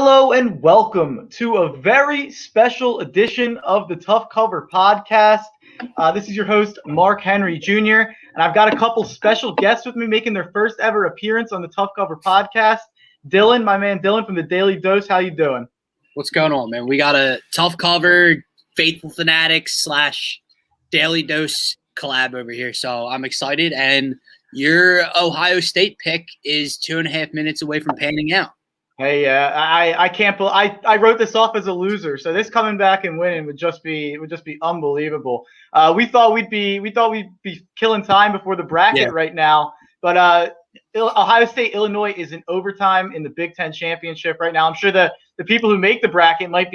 Hello and welcome to a very special edition of the Tough Cover podcast. This is your host, Mark Henry Jr., and I've got a couple special guests with me making their first ever appearance on the Tough Cover podcast. Dylan, my man Dylan from the Daily Dose. How you doing? What's going on, man? We got a Tough Cover, Faithful Fanatics / Daily Dose collab over here, so I'm excited. And your Ohio State pick is 2.5 minutes away from panning out. Hey, I can't believe I wrote this off as a loser. So this coming back and winning would just be unbelievable. We thought we'd be killing time before the bracket right now, but Ohio State Illinois is in overtime in the Big Ten championship right now. I'm sure the people who make the bracket might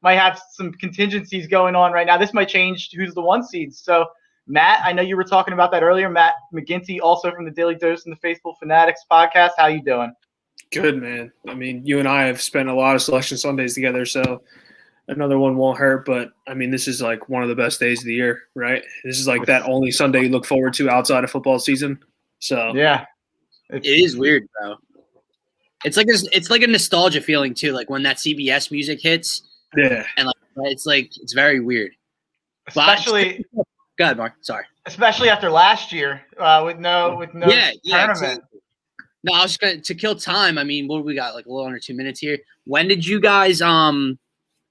have some contingencies going on right now. This might change who's the one seeds. So Matt, I know you were talking about that earlier. Matt McGinty, also from the Daily Dose and the Faithful Fanatics podcast. How you doing? Good, man. I mean, you and I have spent a lot of Selection Sundays together, so another one won't hurt. But, I mean, this is like one of the best days of the year, right? This is like that only Sunday you look forward to outside of football season. So yeah. It is weird, bro. It's like a nostalgia feeling, too, like when that CBS music hits. Yeah. And it's very weird. Especially – go ahead, Mark. Sorry. Especially after last year with no tournament. Exactly. No, I was just going to kill time. I mean, what do we got? Like a little under 2 minutes here. When did you guys and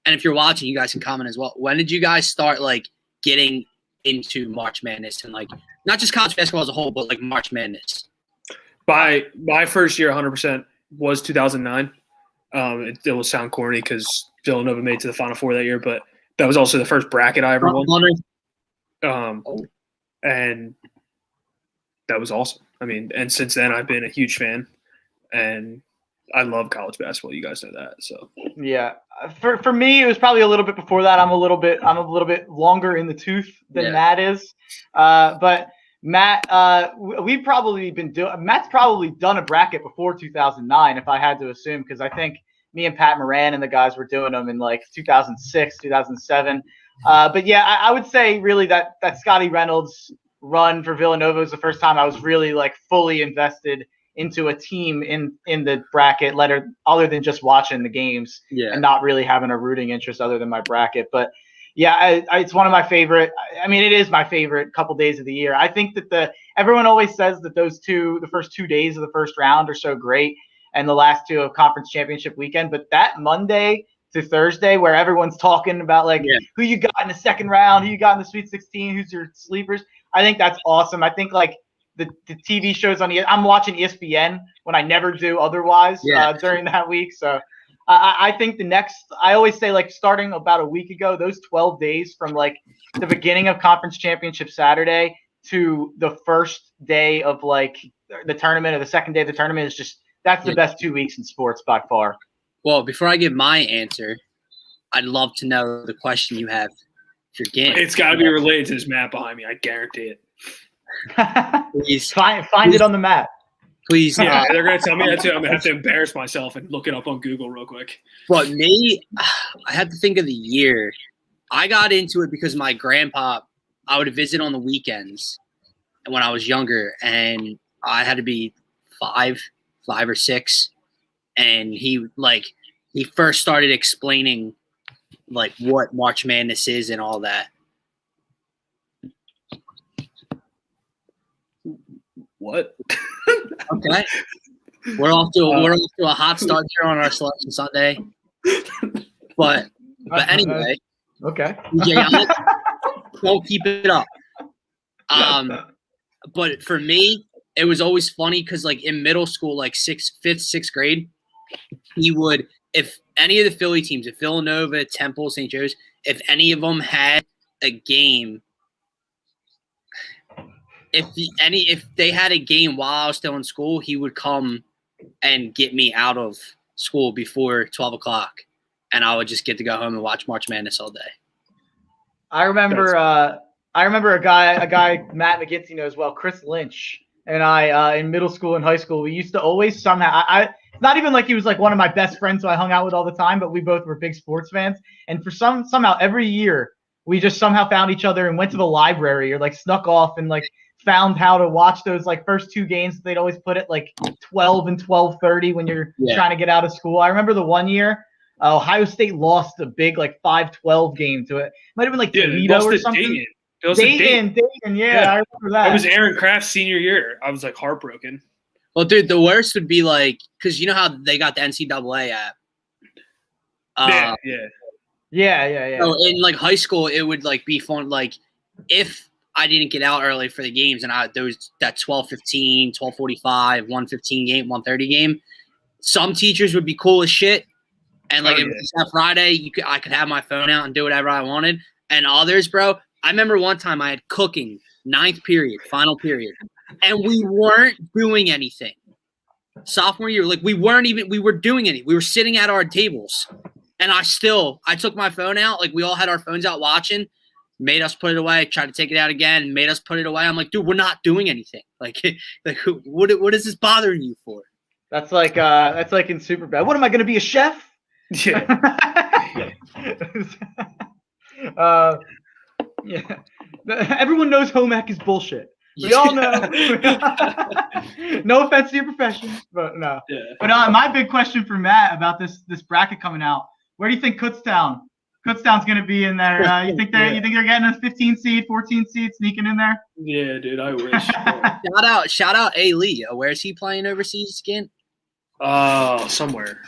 if you're watching, you guys can comment as well. When did you guys start like getting into March Madness and like not just college basketball as a whole, but like March Madness? By my first year, 100% was 2009. It will sound corny because Villanova made it to the Final Four that year, but that was also the first bracket I ever won. And that was awesome. I mean, and since then I've been a huge fan, and I love college basketball. You guys know that. So yeah, for me it was probably a little bit before that. I'm a little bit longer in the tooth than Matt is. But Matt, Matt's probably done a bracket before 2009, if I had to assume, because I think me and Pat Moran and the guys were doing them in like 2006, 2007. But yeah, I would say really that Scotty Reynolds run for Villanova was the first time I was really like fully invested into a team in the bracket, other than just watching the games and not really having a rooting interest other than my bracket. But yeah, it's one of my favorite. I mean, it is my favorite couple days of the year. I think that everyone always says that the first 2 days of the first round are so great, and the last two of conference championship weekend. But that Monday to Thursday, where everyone's talking about like who you got in the second round, who you got in the Sweet 16, who's your sleepers. I think that's awesome. I think like the TV shows I'm watching ESPN when I never do otherwise during that week. So I think I always say like starting about a week ago, those 12 days from like the beginning of conference championship Saturday to the first day of like the tournament or the second day of the tournament is just, that's the best 2 weeks in sports by far. Well, before I give my answer, I'd love to know the question you have for game. It's got to be related to this map behind me. I guarantee it. Please find it on the map. Please. Yeah, they're going to tell me that too. I'm going to have to embarrass myself and look it up on Google real quick. But me, I had to think of the year. I got into it because my grandpa, I would visit on the weekends when I was younger, and I had to be five or six. And he first started explaining like what March Madness is and all that. What? Okay. We're off to a hot start here on our Selection Sunday. But anyway. Okay. Don't keep it up. But for me, it was always funny because like in middle school, like fifth, sixth grade, he would, if any of the Philly teams, if Villanova, Temple, St. Joe's, if any of them had a game, if they had a game while I was still in school, he would come and get me out of school before 12 o'clock, and I would just get to go home and watch March Madness all day. I remember a guy Matt McGinty knows well, Chris Lynch, and I in middle school and high school, we used to always somehow not even like he was like one of my best friends who I hung out with all the time, but we both were big sports fans. And for somehow every year we just somehow found each other and went to the library or like snuck off and like found how to watch those like first two games. They'd always put it like 12 and 12:30 when you're trying to get out of school. I remember the one year Ohio State lost a big like 5-12 game to it. Might have been like Toledo or something. Dayton, yeah, I remember that. It was Aaron Kraft's senior year. I was like heartbroken. Well, dude, the worst would be like, because you know how they got the NCAA app. Yeah. So in like high school, it would like be fun. Like if I didn't get out early for the games and that 12:15, 12:45, 1:15 game, 1:30 game, some teachers would be cool as shit. And like if it was that Friday, I could have my phone out and do whatever I wanted. And others, bro, I remember one time I had cooking, 9th period, final period, and we weren't doing anything. Sophomore year, like we were doing anything. We were sitting at our tables, and I took my phone out. Like we all had our phones out watching, made us put it away, tried to take it out again, made us put it away. I'm like, dude, we're not doing anything. Like what is this bothering you for? That's like in Superbad. What am I going to be, a chef? Yeah. Yeah. Everyone knows home ec is bullshit. We all know. No offense to your profession, but no. Yeah. But my big question for Matt about this bracket coming out: where do you think Kutztown's going to be in there? You think they're getting a 15 seed, 14 seed, sneaking in there? Yeah, dude, I wish. Shout out A. Lee. Where is he playing overseas again? Somewhere.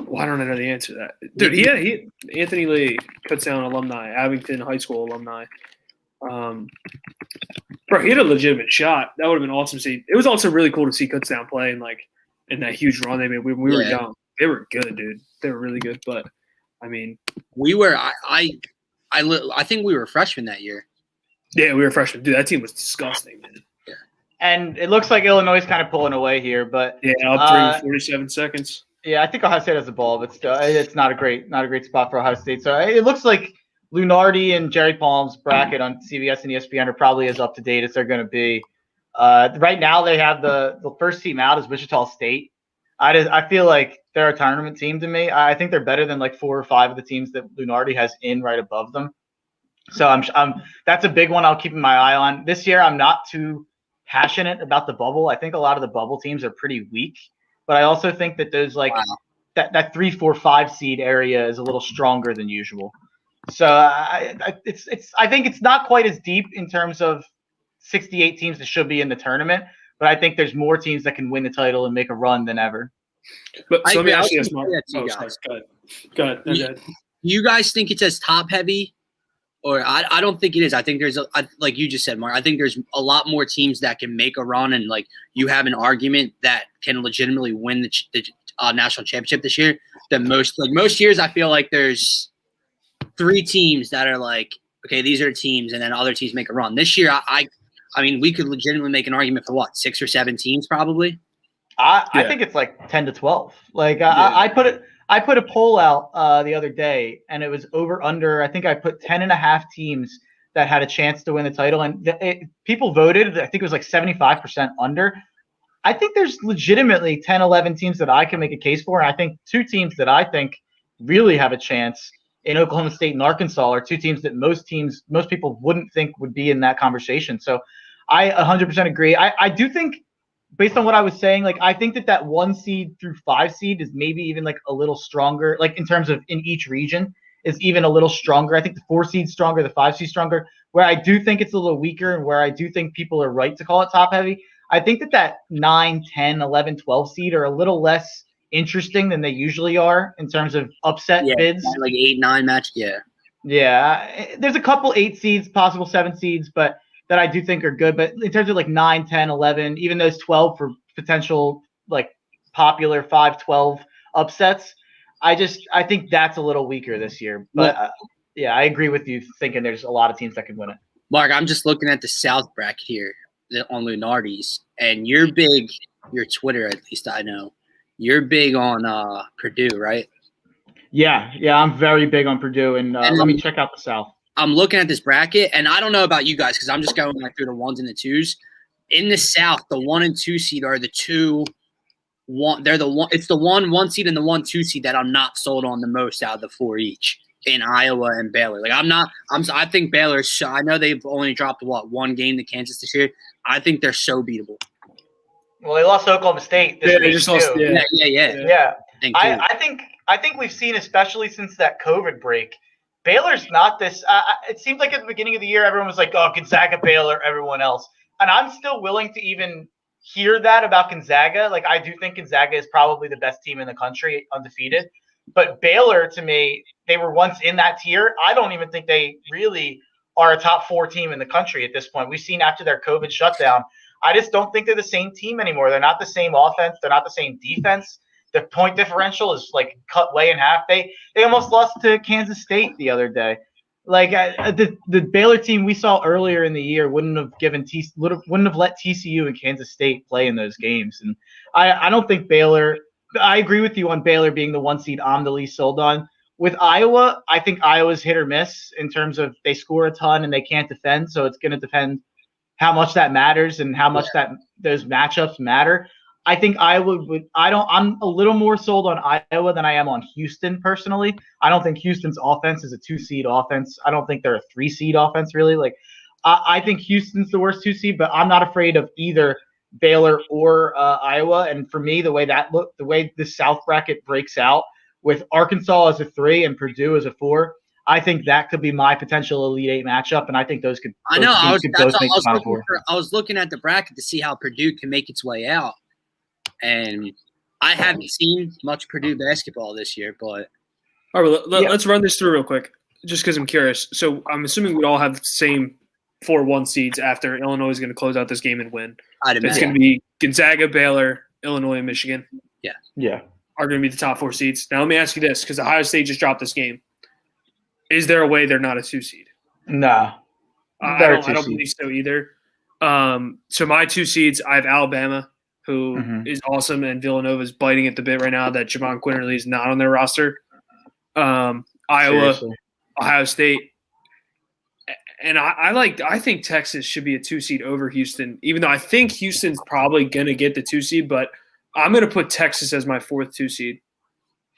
Well, I don't know the answer to that. Dude, he Anthony Lee, Kutztown alumni, Abington High School alumni. Bro, he had a legitimate shot. That would have been awesome to see. It was also really cool to see Kutztown play in that huge run they made. We were young. They were good, dude. They were really good. But I mean, we were. I think we were freshmen that year. Yeah, we were freshmen. Dude, that team was disgusting, man. Yeah. And it looks like Illinois is kind of pulling away here, but up 3 47 seconds. Yeah, I think Ohio State has the ball, but still, it's not a great spot for Ohio State. So it looks like Lunardi and Jerry Palm's bracket on CBS and ESPN are probably as up to date as they're going to be. Right now, they have the first team out is Wichita State. I feel like they're a tournament team to me. I think they're better than like 4 or 5 of the teams that Lunardi has in right above them. So that's a big one I'll keep my eye on. This year, I'm not too passionate about the bubble. I think a lot of the bubble teams are pretty weak. But I also think that there's that 3, 4, 5 seed area is a little stronger than usual. So I think it's not quite as deep in terms of 68 teams that should be in the tournament, but I think there's more teams that can win the title and make a run than ever. But so let me ask you this, Mark. Go ahead. You guys think it's as top heavy? Or I don't think it is. I think there's like you just said, Mark. I think there's a lot more teams that can make a run, and like you have an argument that can legitimately win the national championship this year. Than most years, I feel like there's 3 teams that are like, okay, these are teams, and then other teams make a run. This year, I mean, we could legitimately make an argument for 6 or 7 teams probably. I think it's like 10 to 12. Like I put a poll out the other day, and it was over under. I think I put 10.5 teams that had a chance to win the title, and people voted. I think it was like 75% under. I think there's legitimately 10, 11 teams that I can make a case for. And I think 2 teams that I think really have a chance in Oklahoma State and Arkansas are 2 teams that most people wouldn't think would be in that conversation. So I 100% agree. I do think, based on what I was saying, like I think that 1 seed through 5 seed is maybe even like a little stronger, like in terms of in each region is even a little stronger. I think the 4 seed stronger, the 5 seed stronger. Where I do think it's a little weaker, and where I do think people are right to call it top heavy, I think that 9, 10, 11, 12 seed are a little less interesting than they usually are in terms of upset bids. Like 8, 9 match. Yeah. Yeah. There's a couple 8 seeds, possible 7 seeds, but that I do think are good. But in terms of like 9, 10, 11, even those 12 for potential like popular 5, 12 upsets, I think that's a little weaker this year. But I agree with you thinking there's a lot of teams that can win it. Mark, I'm just looking at the South bracket here on Lunardi's, and you're big, your Twitter at least I know, you're big on Purdue, right? Yeah, I'm very big on Purdue, and let me check out the South. I'm looking at this bracket, and I don't know about you guys because I'm just going through the 1s and the 2s. In the South, the 1 and 2 seed are the 2. They're the 1. It's the 1 seed and the 1 2 seed that I'm not sold on the most out of the 4 each. in Iowa and Baylor. Like I think Baylor's. I know they've only dropped one game to Kansas this year. I think they're so beatable. Well, they lost to Oklahoma State this week they just lost. too. Yeah. I think we've seen, especially since that COVID break, Baylor's not this. It seems like at the beginning of the year, everyone was like, "Oh, Gonzaga, Baylor, everyone else," and I'm still willing to even hear that about Gonzaga. Like, I do think Gonzaga is probably the best team in the country, undefeated. But Baylor, to me, they were once in that tier. I don't even think they really are a top 4 team in the country at this point. We've seen after their COVID shutdown. I just don't think they're the same team anymore. They're not the same offense. They're not the same defense. The point differential is like cut way in half. They almost lost to Kansas State the other day. Like the Baylor team we saw earlier in the year wouldn't have let TCU and Kansas State play in those games. And I don't think Baylor. I agree with you on Baylor being the 1 seed I'm the least sold on. With Iowa, I think Iowa's hit or miss in terms of they score a ton and they can't defend. So it's going to depend how much that matters and how much those matchups matter. I think Iowa would. I'm a little more sold on Iowa than I am on Houston personally. I don't think Houston's offense is a 2 seed offense. I don't think they're a 3 seed offense really. Like I think Houston's the worst 2 seed, but I'm not afraid of either Baylor or Iowa. And for me, the way the South bracket breaks out with Arkansas as a 3 and Purdue as a 4, I think that could be my potential Elite 8 matchup, and I think those could. I know. I was looking at the bracket to see how Purdue can make its way out, and I haven't seen much Purdue basketball this year. But all right, let's run this through real quick, just because I'm curious. So I'm assuming we all have the same 4-1 seeds after Illinois is going to close out this game and win. It's going to be Gonzaga, Baylor, Illinois, and Michigan. Yeah. Are going to be the top 4 seeds. Now let me ask you this, because Ohio State just dropped this game. Is there a way they're not a 2 seed? No. I don't believe so either. So my 2 seeds, I have Alabama, who is awesome, and Villanova is biting at the bit right now that Javon Quinterly is not on their roster. Iowa, seriously. Ohio State. And I think Texas should be a 2 seed over Houston, even though I think Houston's probably going to get the 2 seed, but I'm going to put Texas as my 4th 2 seed.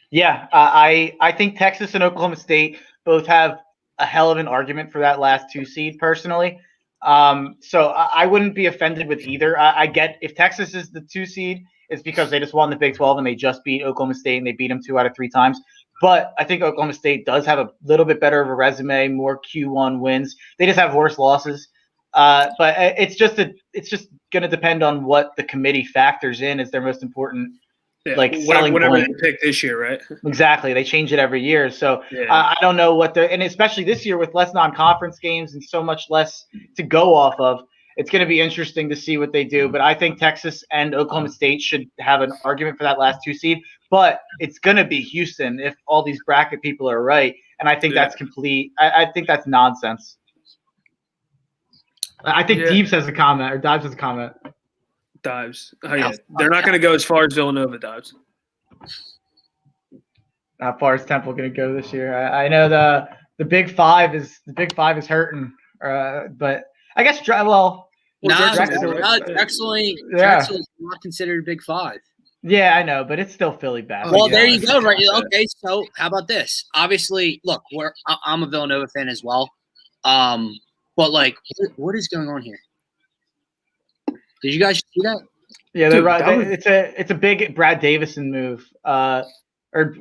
Yeah, I think Texas and Oklahoma State both have a hell of an argument for that last 2 seed personally. So I wouldn't be offended with either. I get if Texas is the 2 seed, it's because they just won the Big 12 and they just beat Oklahoma State and they beat them 2 out of 3 times. But I think Oklahoma State does have a little bit better of a resume, more Q1 wins. They just have worse losses. But it's just going to depend on what the committee factors in as their most important selling whatever point. They pick this year, right? Exactly. They change it every year. So I don't know what they're – and especially this year with less non-conference games and so much less to go off of, it's going to be interesting to see what they do. But I think Texas and Oklahoma State should have an argument for that last 2 seed. But it's going to be Houston if all these bracket people are right. And I think that's complete – I think that's nonsense. I think Dives has a comment. Dives. Oh, yeah. They're not going to go as far as Villanova, Dives. How far is Temple going to go this year? I know the Big Five is hurting, but I guess Drexel is not considered a Big Five. Yeah, I know, but it's still Philly basketball. Well, there you go, right? Okay, so how about this? Obviously, look, I'm a Villanova fan as well, but like, what is going on here? Did you guys see that? Yeah, they're right. It's a big Brad Davison move, or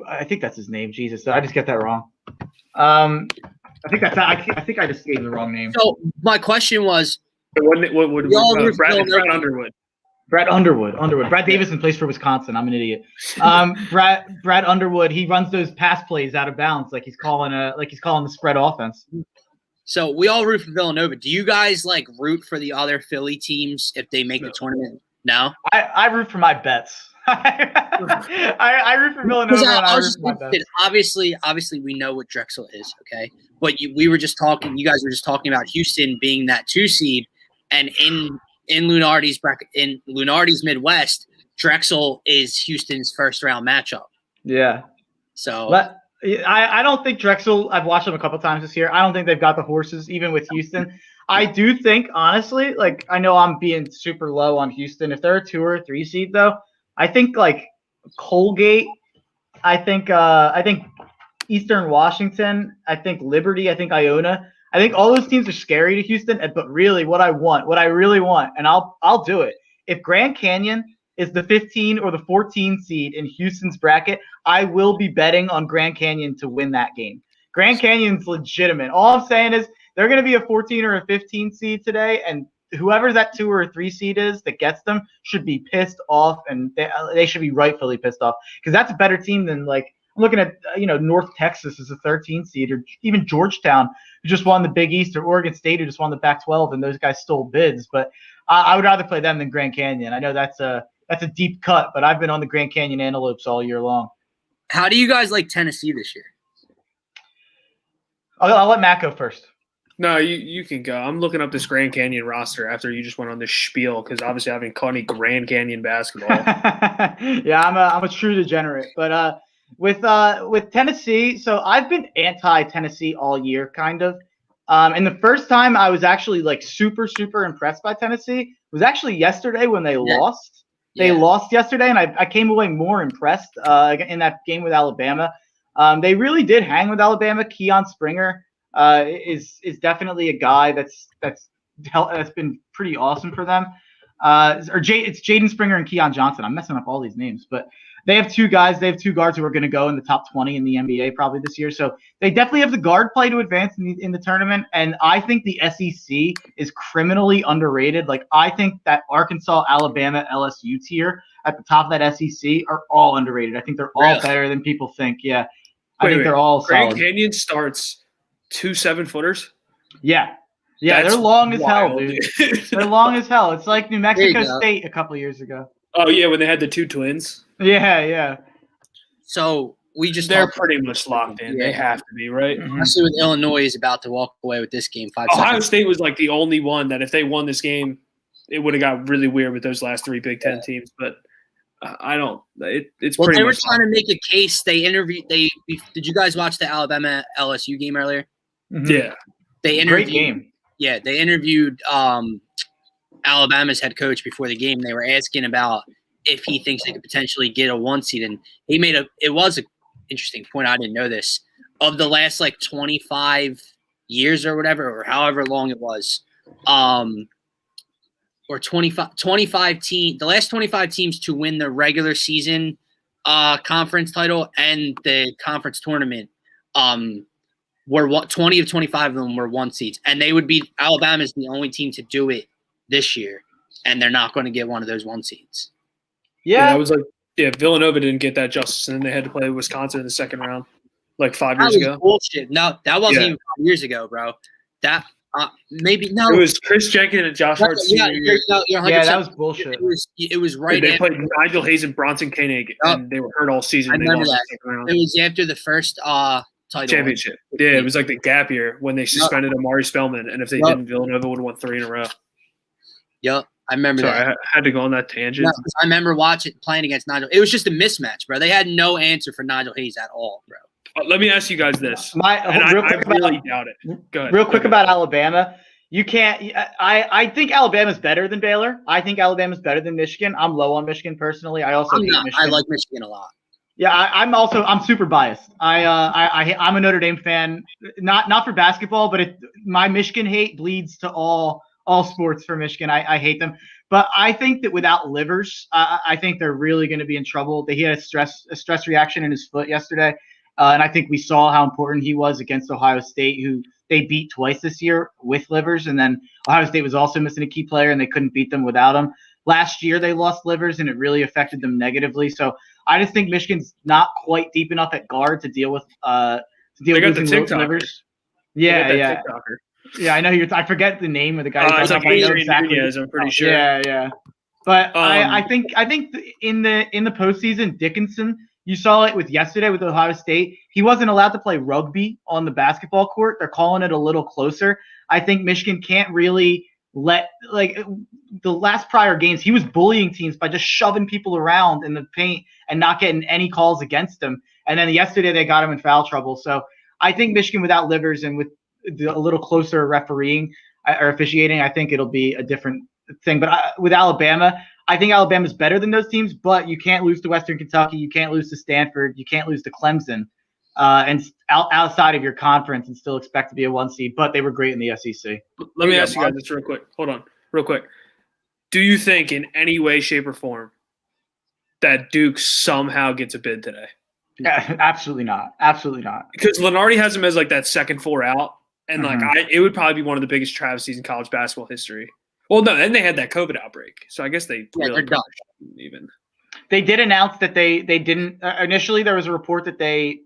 I think that's his name. Jesus, I just get that wrong. I think I just gave the wrong name. So my question was, Brad Underwood. Brad Underwood. Brad Davison plays for Wisconsin. I'm an idiot. Brad Underwood. He runs those pass plays out of bounds, like he's calling the spread offense. So we all root for Villanova. Do you guys root for the other Philly teams if they make the tournament? No. I root for my bets. I root for Villanova. I root for my bets. Obviously, we know what Drexel is. Okay, but we were just talking. You guys were just talking about Houston being that 2 seed, and in Lunardi's bracket, in Lunardi's Midwest, Drexel is Houston's first round matchup. Yeah. So. But I don't think Drexel. I've watched them a couple times this year. I don't think they've got the horses, even with Houston. I do think, honestly, I know I'm being super low on Houston. If they're a 2 or 3 seed, though, I think Colgate. I think Eastern Washington. I think Liberty. I think Iona. I think all those teams are scary to Houston. But really, what I really want, and I'll do it. If Grand Canyon is the 15 or the 14 seed in Houston's bracket, I will be betting on Grand Canyon to win that game. Grand Canyon's legitimate. All I'm saying is they're going to be a 14 or a 15 seed today, and whoever that 2 or a 3 seed is that gets them should be pissed off, and they should be rightfully pissed off because that's a better team than I'm looking at North Texas as a 13 seed, or even Georgetown who just won the Big East, or Oregon State who just won the Pac-12, and those guys stole bids. But I would rather play them than Grand Canyon. I know that's a deep cut, but I've been on the Grand Canyon Antelopes all year long. How do you guys like Tennessee this year? I'll let Matt go first. No, you can go. I'm looking up this Grand Canyon roster after you just went on this spiel because obviously I haven't caught any Grand Canyon basketball. Yeah, I'm a true degenerate. But with Tennessee, so I've been anti-Tennessee all year, kind of. And the first time I was actually super, super impressed by Tennessee was actually yesterday when they lost. They lost yesterday, and I came away more impressed in that game with Alabama. They really did hang with Alabama. Keon Springer is definitely a guy that's been pretty awesome for them. It's Jaden Springer and Keon Johnson. I'm messing up all these names, but they have two guys. They have two guards who are going to go in the top 20 in the NBA probably this year. So they definitely have the guard play to advance in the tournament. And I think the SEC is criminally underrated. I think that Arkansas, Alabama, LSU tier at the top of that SEC are all underrated. I think they're all better than people think. Yeah. I think they're all Grand solid. Canyon starts 2 7-footers. Yeah. Yeah, they're long as hell, dude. They're long as hell. It's like New Mexico State a couple years ago. Oh, yeah, when they had the 2 twins. Yeah. So they're pretty much locked in. Yeah. They have to be, right? Especially with Illinois is about to walk away with this game. Ohio State was the only one that if they won this game, it would have got really weird with those last 3 Big Ten teams. But I don't. It's pretty. They were much trying to make a case. They interviewed. Did you guys watch the Alabama LSU game earlier? Mm-hmm. Yeah, they interviewed. Great game. Yeah, they interviewed Alabama's head coach before the game. They were asking about if he thinks they could potentially get a 1 seed, and he made it was an interesting point. I didn't know this. Of the last 25 years or whatever, or however long it was, or 25 teams, the last 25 teams to win the regular season conference title and the conference tournament, were 20 of 25 of them were 1 seeds, and they would be Alabama's the only team to do it this year, and they're not going to get one of those 1 seeds. Yeah, that was Villanova didn't get that justice, and then they had to play Wisconsin in the second round, 5 years ago. Bullshit. No, that wasn't even 5 years ago, bro. That maybe no. It was Chris Jenkins and Josh Hart. Yeah, that was bullshit. It was right. They played Nigel Hayes and Bronson Koenig, and they were hurt all season. I remember that. It was after the first title championship. Yeah, it was the gap year when they suspended Amari Spellman, and if they didn't, Villanova would have won 3 in a row. Yep, I remember that. I had to go on that tangent. No, I remember playing against Nigel. It was just a mismatch, bro. They had no answer for Nigel Hayes at all, bro. Let me ask you guys this. I really doubt it. Go ahead. Real quick about Alabama. You can't. I think Alabama's better than Baylor. I think Alabama's better than Michigan. I'm low on Michigan personally. I also hate Michigan. I like Michigan a lot. Yeah, I'm super biased. I'm a Notre Dame fan, not for basketball, but my Michigan hate bleeds to all sports for Michigan. I hate them, but I think that without Livers, I think they're really going to be in trouble. He had a stress reaction in his foot yesterday, and I think we saw how important he was against Ohio State, who they beat twice this year with Livers, and then Ohio State was also missing a key player, and they couldn't beat them without him. Last year they lost Livers, and it really affected them negatively. So I just think Michigan's not quite deep enough at guard to deal with Livers. Yeah. Yeah, I know I forget the name of the guy. It's exactly. I'm pretty sure. Yeah. But I think in the postseason, Dickinson, you saw it with yesterday with Ohio State. He wasn't allowed to play rugby on the basketball court. They're calling it a little closer. I think Michigan can't really let the last prior games, he was bullying teams by just shoving people around in the paint and not getting any calls against him. And then yesterday they got him in foul trouble. So I think Michigan without Livers and with a little closer refereeing or officiating, I think it'll be a different thing. But with Alabama, I think Alabama's better than those teams, but you can't lose to Western Kentucky. You can't lose to Stanford. You can't lose to Clemson. and outside of your conference and still expect to be a 1 seed, but they were great in the SEC. Let me ask you guys this real quick. Hold on, real quick. Do you think in any way, shape, or form that Duke somehow gets a bid today? Yeah, absolutely not. Absolutely not. Because Lenardi has him as like that second four out, and it would probably be one of the biggest travesties in college basketball history. Well, no, then they had that COVID outbreak, so I guess they really even. They did announce that they didn't initially. There was a report that they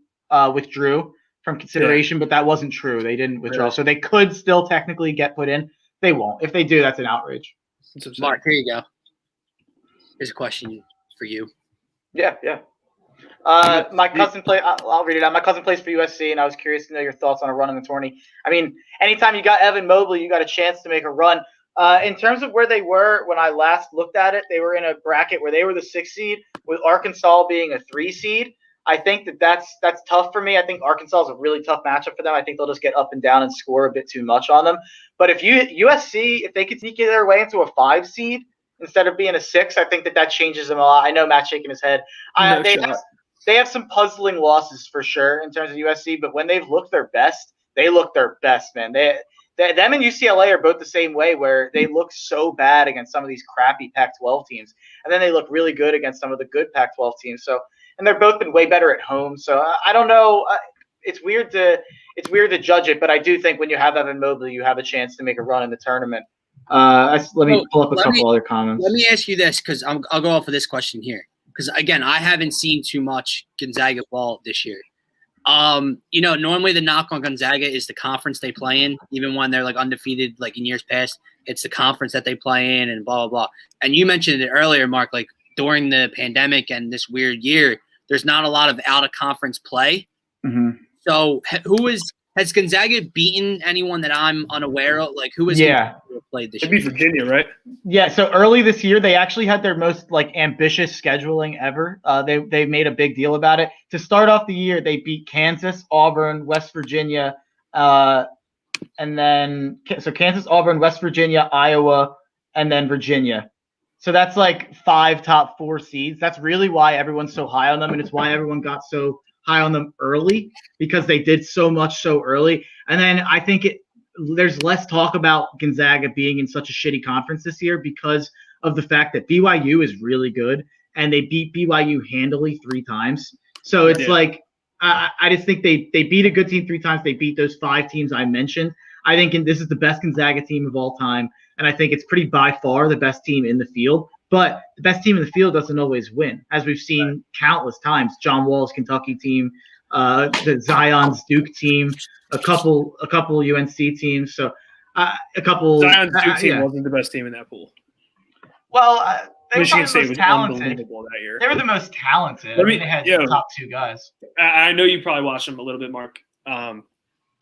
withdrew from consideration, but that wasn't true. They didn't withdraw, so they could still technically get put in. They won't. If they do, that's an outrage. Mark, here you go. Here's a question for you. Yeah. My cousin I'll read it out. My cousin plays for USC, and I was curious to know your thoughts on a run in the tourney. I mean, anytime you got Evan Mobley, you got a chance to make a run. In terms of where they were when I last looked at it, they were in a bracket where they were the 6th seed, with Arkansas being a 3 seed. I think that's tough for me. I think Arkansas is a really tough matchup for them. I think they'll just get up and down and score a bit too much on them. But if USC, if they could sneak their way into a 5 seed instead of being a 6, I think that changes them a lot. I know Matt's shaking his head. They have some puzzling losses for sure in terms of USC, but when they've looked their best, they look their best, man. Them and UCLA are both the same way, where they look so bad against some of these crappy Pac-12 teams, and then they look really good against some of the good Pac-12 teams. So, and they've both been way better at home. So I don't know. It's weird to judge it, but I do think when you have Evan Mobley, you have a chance to make a run in the tournament. Let me pull up a couple other comments. Let me ask you this, because I'll go off of this question here. Because, again, I haven't seen too much Gonzaga ball this year. Normally the knock on Gonzaga is the conference they play in, even when they're like undefeated, like in years past. It's the conference that they play in and blah, blah, blah. And you mentioned it earlier, Mark, like during the pandemic and this weird year, there's not a lot of out-of-conference play. Mm-hmm. So has Gonzaga beaten anyone that I'm unaware of? Like, who has played this year? It'd be Virginia, right? Yeah, so early this year, they actually had their most ambitious scheduling ever. They made a big deal about it. To start off the year, they beat Kansas, Auburn, West Virginia, and then Kansas, Auburn, West Virginia, Iowa, and then Virginia. So that's 5 top 4 seeds. That's really why everyone's so high on them, and it's why everyone got so high on them early, because they did so much so early. And then I think there's less talk about Gonzaga being in such a shitty conference this year because of the fact that BYU is really good, and they beat BYU handily 3 times. So it's I just think they beat a good team 3 times. They beat those 5 teams I mentioned. I think this is the best Gonzaga team of all time, and I think it's pretty by far the best team in the field. But the best team in the field doesn't always win, as we've seen countless times. John Wall's Kentucky team, the Zion's Duke team, a couple UNC teams. So a couple. Zion's Duke team wasn't the best team in that pool. Well, they Michigan State was talented. unbelievable that year. They were the most talented. They had the top 2 guys. I know you probably watched them a little bit, Mark.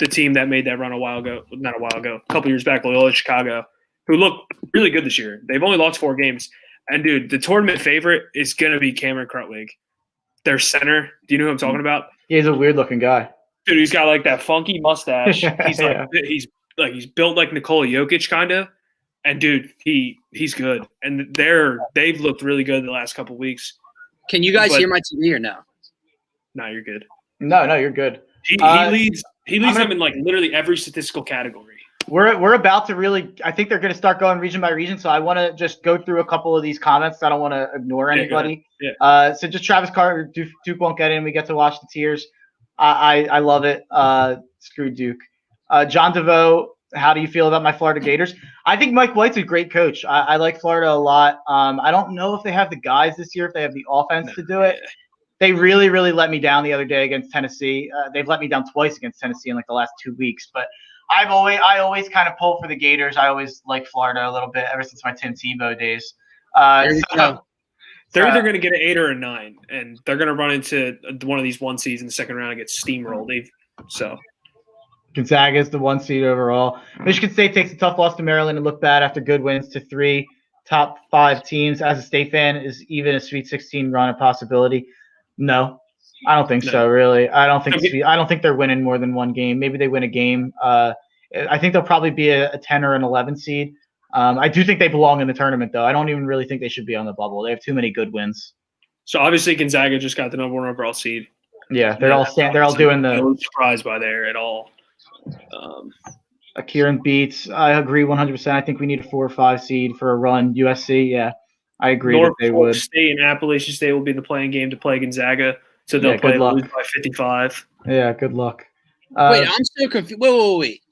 The team that made that run a couple years back, Loyola Chicago, who looked really good this year. They've only lost 4 games. And, dude, the tournament favorite is going to be Cameron Krutwig, their center. Do you know who I'm talking about? Yeah, he's a weird-looking guy. Dude, he's got, that funky mustache. He's built like Nikola Jokic kind of. And, dude, he's good. And they've looked really good the last couple weeks. Can you guys hear my TV or no? No, you're good. No, you're good. He leads them in, literally every statistical category. We're about to really – I think they're going to start going region by region, so I want to just go through a couple of these comments. I don't want to ignore anybody. So just Travis Carter, Duke won't get in. We get to watch the tears. I love it. Screw Duke. John DeVoe, how do you feel about my Florida Gators? I think Mike White's a great coach. I like Florida a lot. I don't know if they have the guys this year, if they have the offense to do it. They really, really let me down the other day against Tennessee. They've let me down twice against Tennessee in the last 2 weeks, but – I always kind of pull for the Gators. I always like Florida a little bit ever since my Tim Tebow days. They're either going to get an 8 or a 9, and they're going to run into one of these 1 seeds in the second round and get steamrolled. Gonzaga is the 1 seed overall. Michigan State takes a tough loss to Maryland and look bad after good wins to 3 top 5 teams. As a State fan, is even a Sweet 16 run a possibility? No. I don't think so, really. I don't think they're winning more than 1 game. Maybe they win a game. I think they'll probably be a 10 or an 11 seed. I do think they belong in the tournament, though. I don't even really think they should be on the bubble. They have too many good wins. So, obviously, Gonzaga just got the number 1 overall seed. Yeah, they're all doing the. No surprise by there at all. Kieran beats. I agree 100%. I think we need a 4 or 5 seed for a run. USC, yeah, I agree that they would. State and Appalachian State will be in the playing game to play Gonzaga, so they'll lose by 55. Yeah, good luck. Wait, I'm so confused. Wait.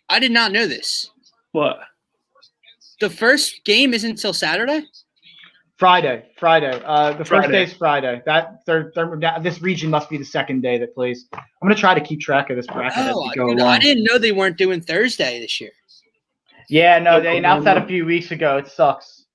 I did not know this. What? The first game isn't until Saturday? Friday. The first day is Friday. This region must be the second day that plays. I'm going to try to keep track of this bracket as we go along. I didn't know they weren't doing Thursday this year. Yeah, no, they announced that a few weeks ago. It sucks.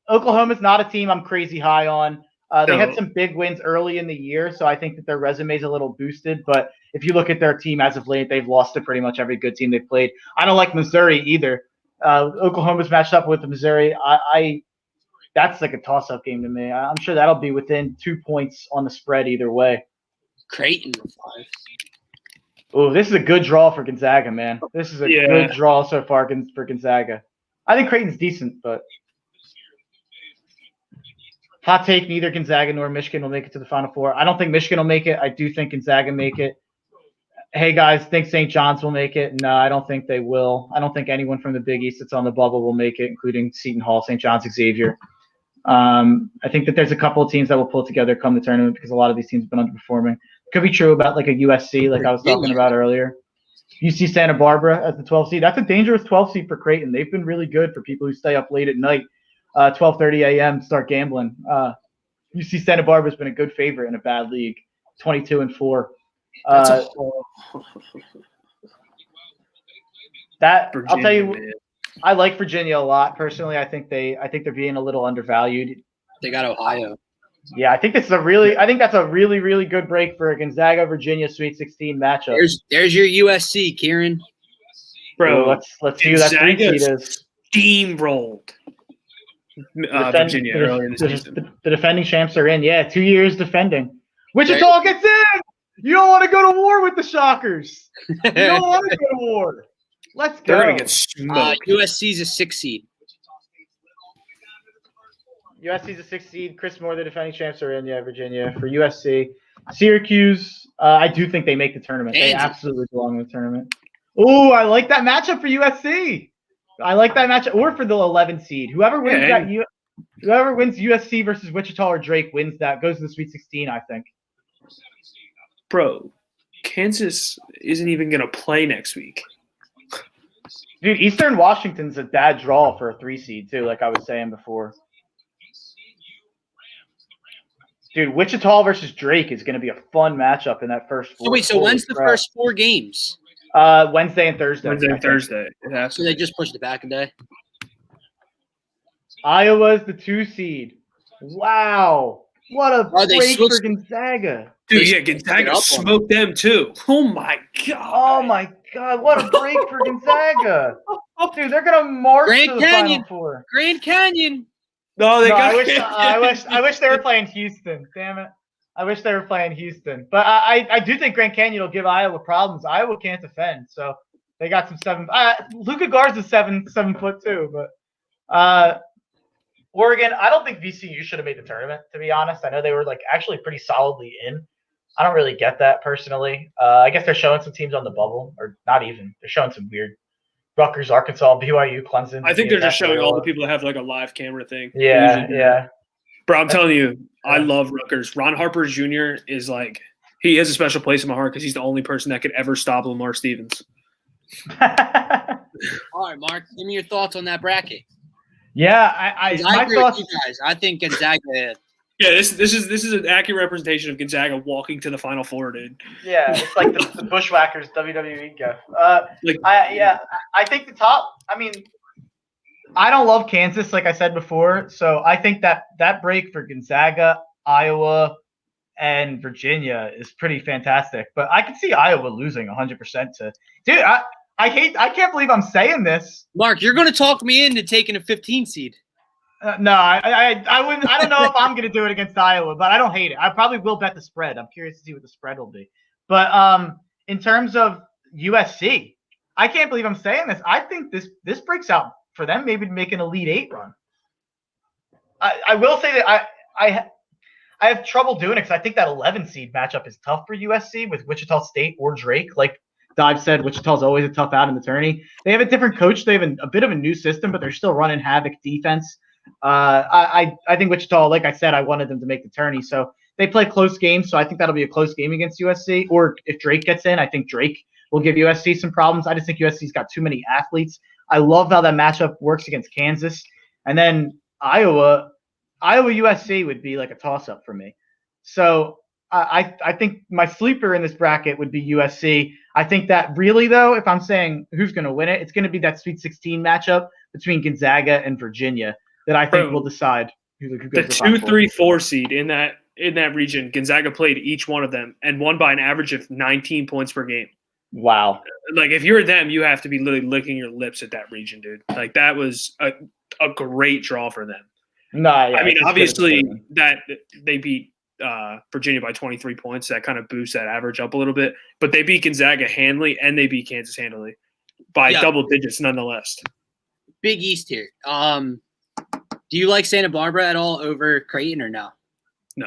Oklahoma's not a team I'm crazy high on. They had some big wins early in the year, so I think that their resume is a little boosted. But if you look at their team as of late, they've lost to pretty much every good team they've played. I don't like Missouri either. Oklahoma's matched up with Missouri. That's like a toss-up game to me. I'm sure that'll be within 2 points on the spread either way. Creighton 5. Oh, this is a good draw for Gonzaga, man. This is a good draw so far for Gonzaga. I think Creighton's decent, but hot take, neither Gonzaga nor Michigan will make it to the Final Four. I don't think Michigan will make it. I do think Gonzaga make it. Hey, guys, think St. John's will make it? No, I don't think they will. I don't think anyone from the Big East that's on the bubble will make it, including Seton Hall, St. John's, Xavier. I think that there's a couple of teams that will pull together come the tournament because a lot of these teams have been underperforming. Could be true about like a USC, like I was talking about earlier. UC Santa Barbara as the 12 seed. That's a dangerous 12 seed for Creighton. They've been really good for people who stay up late at night, 12:30 a.m. start gambling. UC Santa Barbara has been a good favorite in a bad league, 22-4. Virginia, I'll tell you. Man. I like Virginia a lot personally. I think they're being a little undervalued. They got Ohio. Yeah, I think that's a really good break for a Gonzaga Virginia Sweet 16 matchup. There's your USC, Kieran. Bro, let's see who that 3 seed is. Steamrolled Virginia earlier this season. The defending champs are in. Yeah, 2 years defending. Wichita gets in. You don't want to go to war with the Shockers. You don't want to go to war. Let's go. They're going to get smoked. USC's a 6 seed. USC's a 6 seed. Chris Moore, the defending champs, are in. Yeah, Virginia for USC. Syracuse, I do think they make the tournament. They absolutely belong in the tournament. Oh, I like that matchup for USC. I like that matchup. Or for the 11 seed. Whoever wins whoever wins USC versus Wichita or Drake wins that, goes to the Sweet 16, I think. Bro, Kansas isn't even going to play next week. Dude, Eastern Washington's a bad draw for a 3 seed, too, like I was saying before. Dude, Wichita versus Drake is going to be a fun matchup in that first 4. So when's the first 4 games? Wednesday and Thursday. Thursday. So they just pushed it back a day? Iowa's the 2 seed. Wow. What a break for Gonzaga. Dude, yeah, Gonzaga smoked them too. Oh, my God. Oh, my God. What a break for Gonzaga. Dude, they're going to march to the Final Four. Grand Canyon. I wish they were playing Houston. Damn it. I wish they were playing Houston. But I do think Grand Canyon will give Iowa problems. Iowa can't defend, so they got some 7. Luka Garza's 7 foot too. But Oregon, I don't think VCU should have made the tournament, to be honest. I know they were like actually pretty solidly in. I don't really get that personally. I guess they're showing some teams on the bubble, or not even. They're showing some weird Rutgers, Arkansas, BYU, Clemson. I think they're just showing all the people that have like a live camera thing. Yeah. Bro, I'm telling you, I love Rutgers. Ron Harper Jr. is like, he has a special place in my heart because he's the only person that could ever stop Lamar Stevens. All right, Mark, give me your thoughts on that bracket. Yeah, I agree with you guys. I think Gonzaga. Yeah, this is an accurate representation of Gonzaga walking to the Final Four, dude. Yeah, it's like the Bushwhackers WWE go. I think the top. I mean, I don't love Kansas, like I said before, so I think that break for Gonzaga, Iowa, and Virginia is pretty fantastic. But I can see Iowa losing 100% to. Dude, I can't believe I'm saying this. Mark, you're going to talk me into taking a 15 seed. No, I wouldn't. I don't know if I'm going to do it against Iowa, but I don't hate it. I probably will bet the spread. I'm curious to see what the spread will be. But in terms of USC, I can't believe I'm saying this. I think this breaks out for them, maybe to make an Elite 8 run. I will say that I I have trouble doing it because I think that 11 seed matchup is tough for USC with Wichita State or Drake. Like Dive said, Wichita's always a tough out in the tourney. They have a different coach. They have a bit of a new system, but they're still running havoc defense. I think Wichita, like I said, I wanted them to make the tourney. So they play close games. So I think that'll be a close game against USC. Or if Drake gets in, I think Drake will give USC some problems. I just think USC's got too many athletes. I love how that matchup works against Kansas. And then Iowa USC would be like a toss-up for me. So I think my sleeper in this bracket would be USC. I think that really, though, if I'm saying who's going to win it, it's going to be that Sweet 16 matchup between Gonzaga and Virginia that I think will decide who goes the 2, 3, 4 seed in that region. Gonzaga played each one of them and won by an average of 19 points per game. Wow. Like, if you're them, you have to be literally licking your lips at that region, dude. Like, that was a great draw for them. No, yeah, I mean, obviously that they beat Virginia by 23 points. That kind of boosts that average up a little bit. But they beat Gonzaga handily, and they beat Kansas handily by double digits nonetheless. Big East here. Do you like Santa Barbara at all over Creighton or no? No.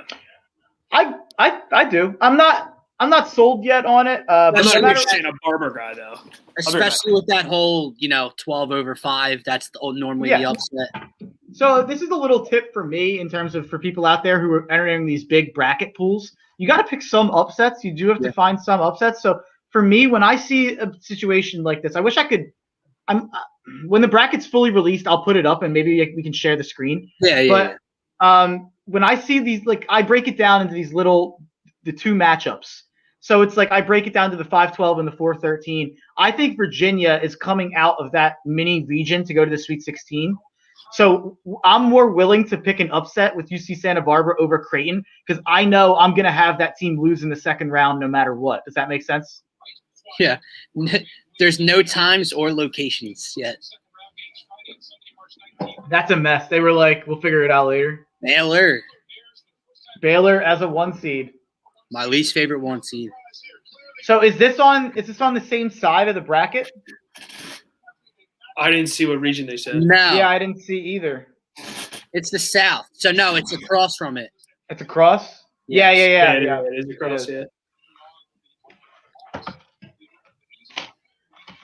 I do. I'm not sold yet on it. I'm not a Santa Barbara guy, though. Especially with that whole, 12/5. That's normally the upset. So this is a little tip for me in terms of for people out there who are entering these big bracket pools. You got to pick some upsets. You do have to find some upsets. So for me, when I see a situation like this, I wish I could. When the bracket's fully released, I'll put it up and maybe we can share the screen. But when I see these, like, I break it down into the two matchups. So it's like I break it down to the 5-12 and the 4-13. I think Virginia is coming out of that mini region to go to the Sweet 16. So I'm more willing to pick an upset with UC Santa Barbara over Creighton because I know I'm going to have that team lose in the second round no matter what. Does that make sense? Yeah. There's no times or locations yet. That's a mess. They were like, we'll figure it out later. Baylor as a 1 seed. My least favorite 1 seed. So is this on the same side of the bracket? I didn't see what region they said. No. Yeah, I didn't see either. It's the South. So no, it's across from it. It's across? Yeah. It is across, yeah.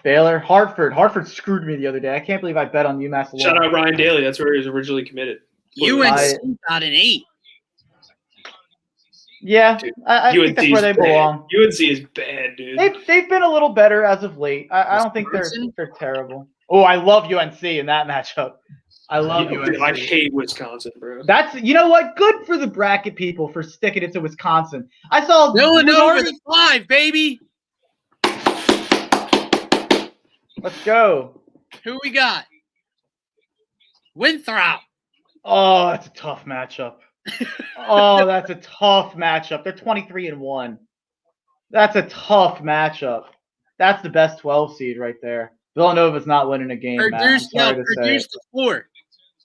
Baylor, Hartford. Hartford screwed me the other day. I can't believe I bet on UMass. Shout out Ryan Daly. That's where he was originally committed. UNC got an 8. Yeah, I think that's where they belong. UNC is bad, dude. They've been a little better as of late. I don't think they're terrible. Oh, I love UNC in that matchup. I love UNC. I hate Wisconsin, bro. That's what? Good for the bracket people for sticking it to Wisconsin. I saw Villanova the 5, baby. Let's go. Who we got? Winthrop. Oh, that's a tough matchup. That's a tough matchup. They're 23-1. That's a tough matchup. That's the best 12 seed right there. Villanova's not winning a game. Produce the 4.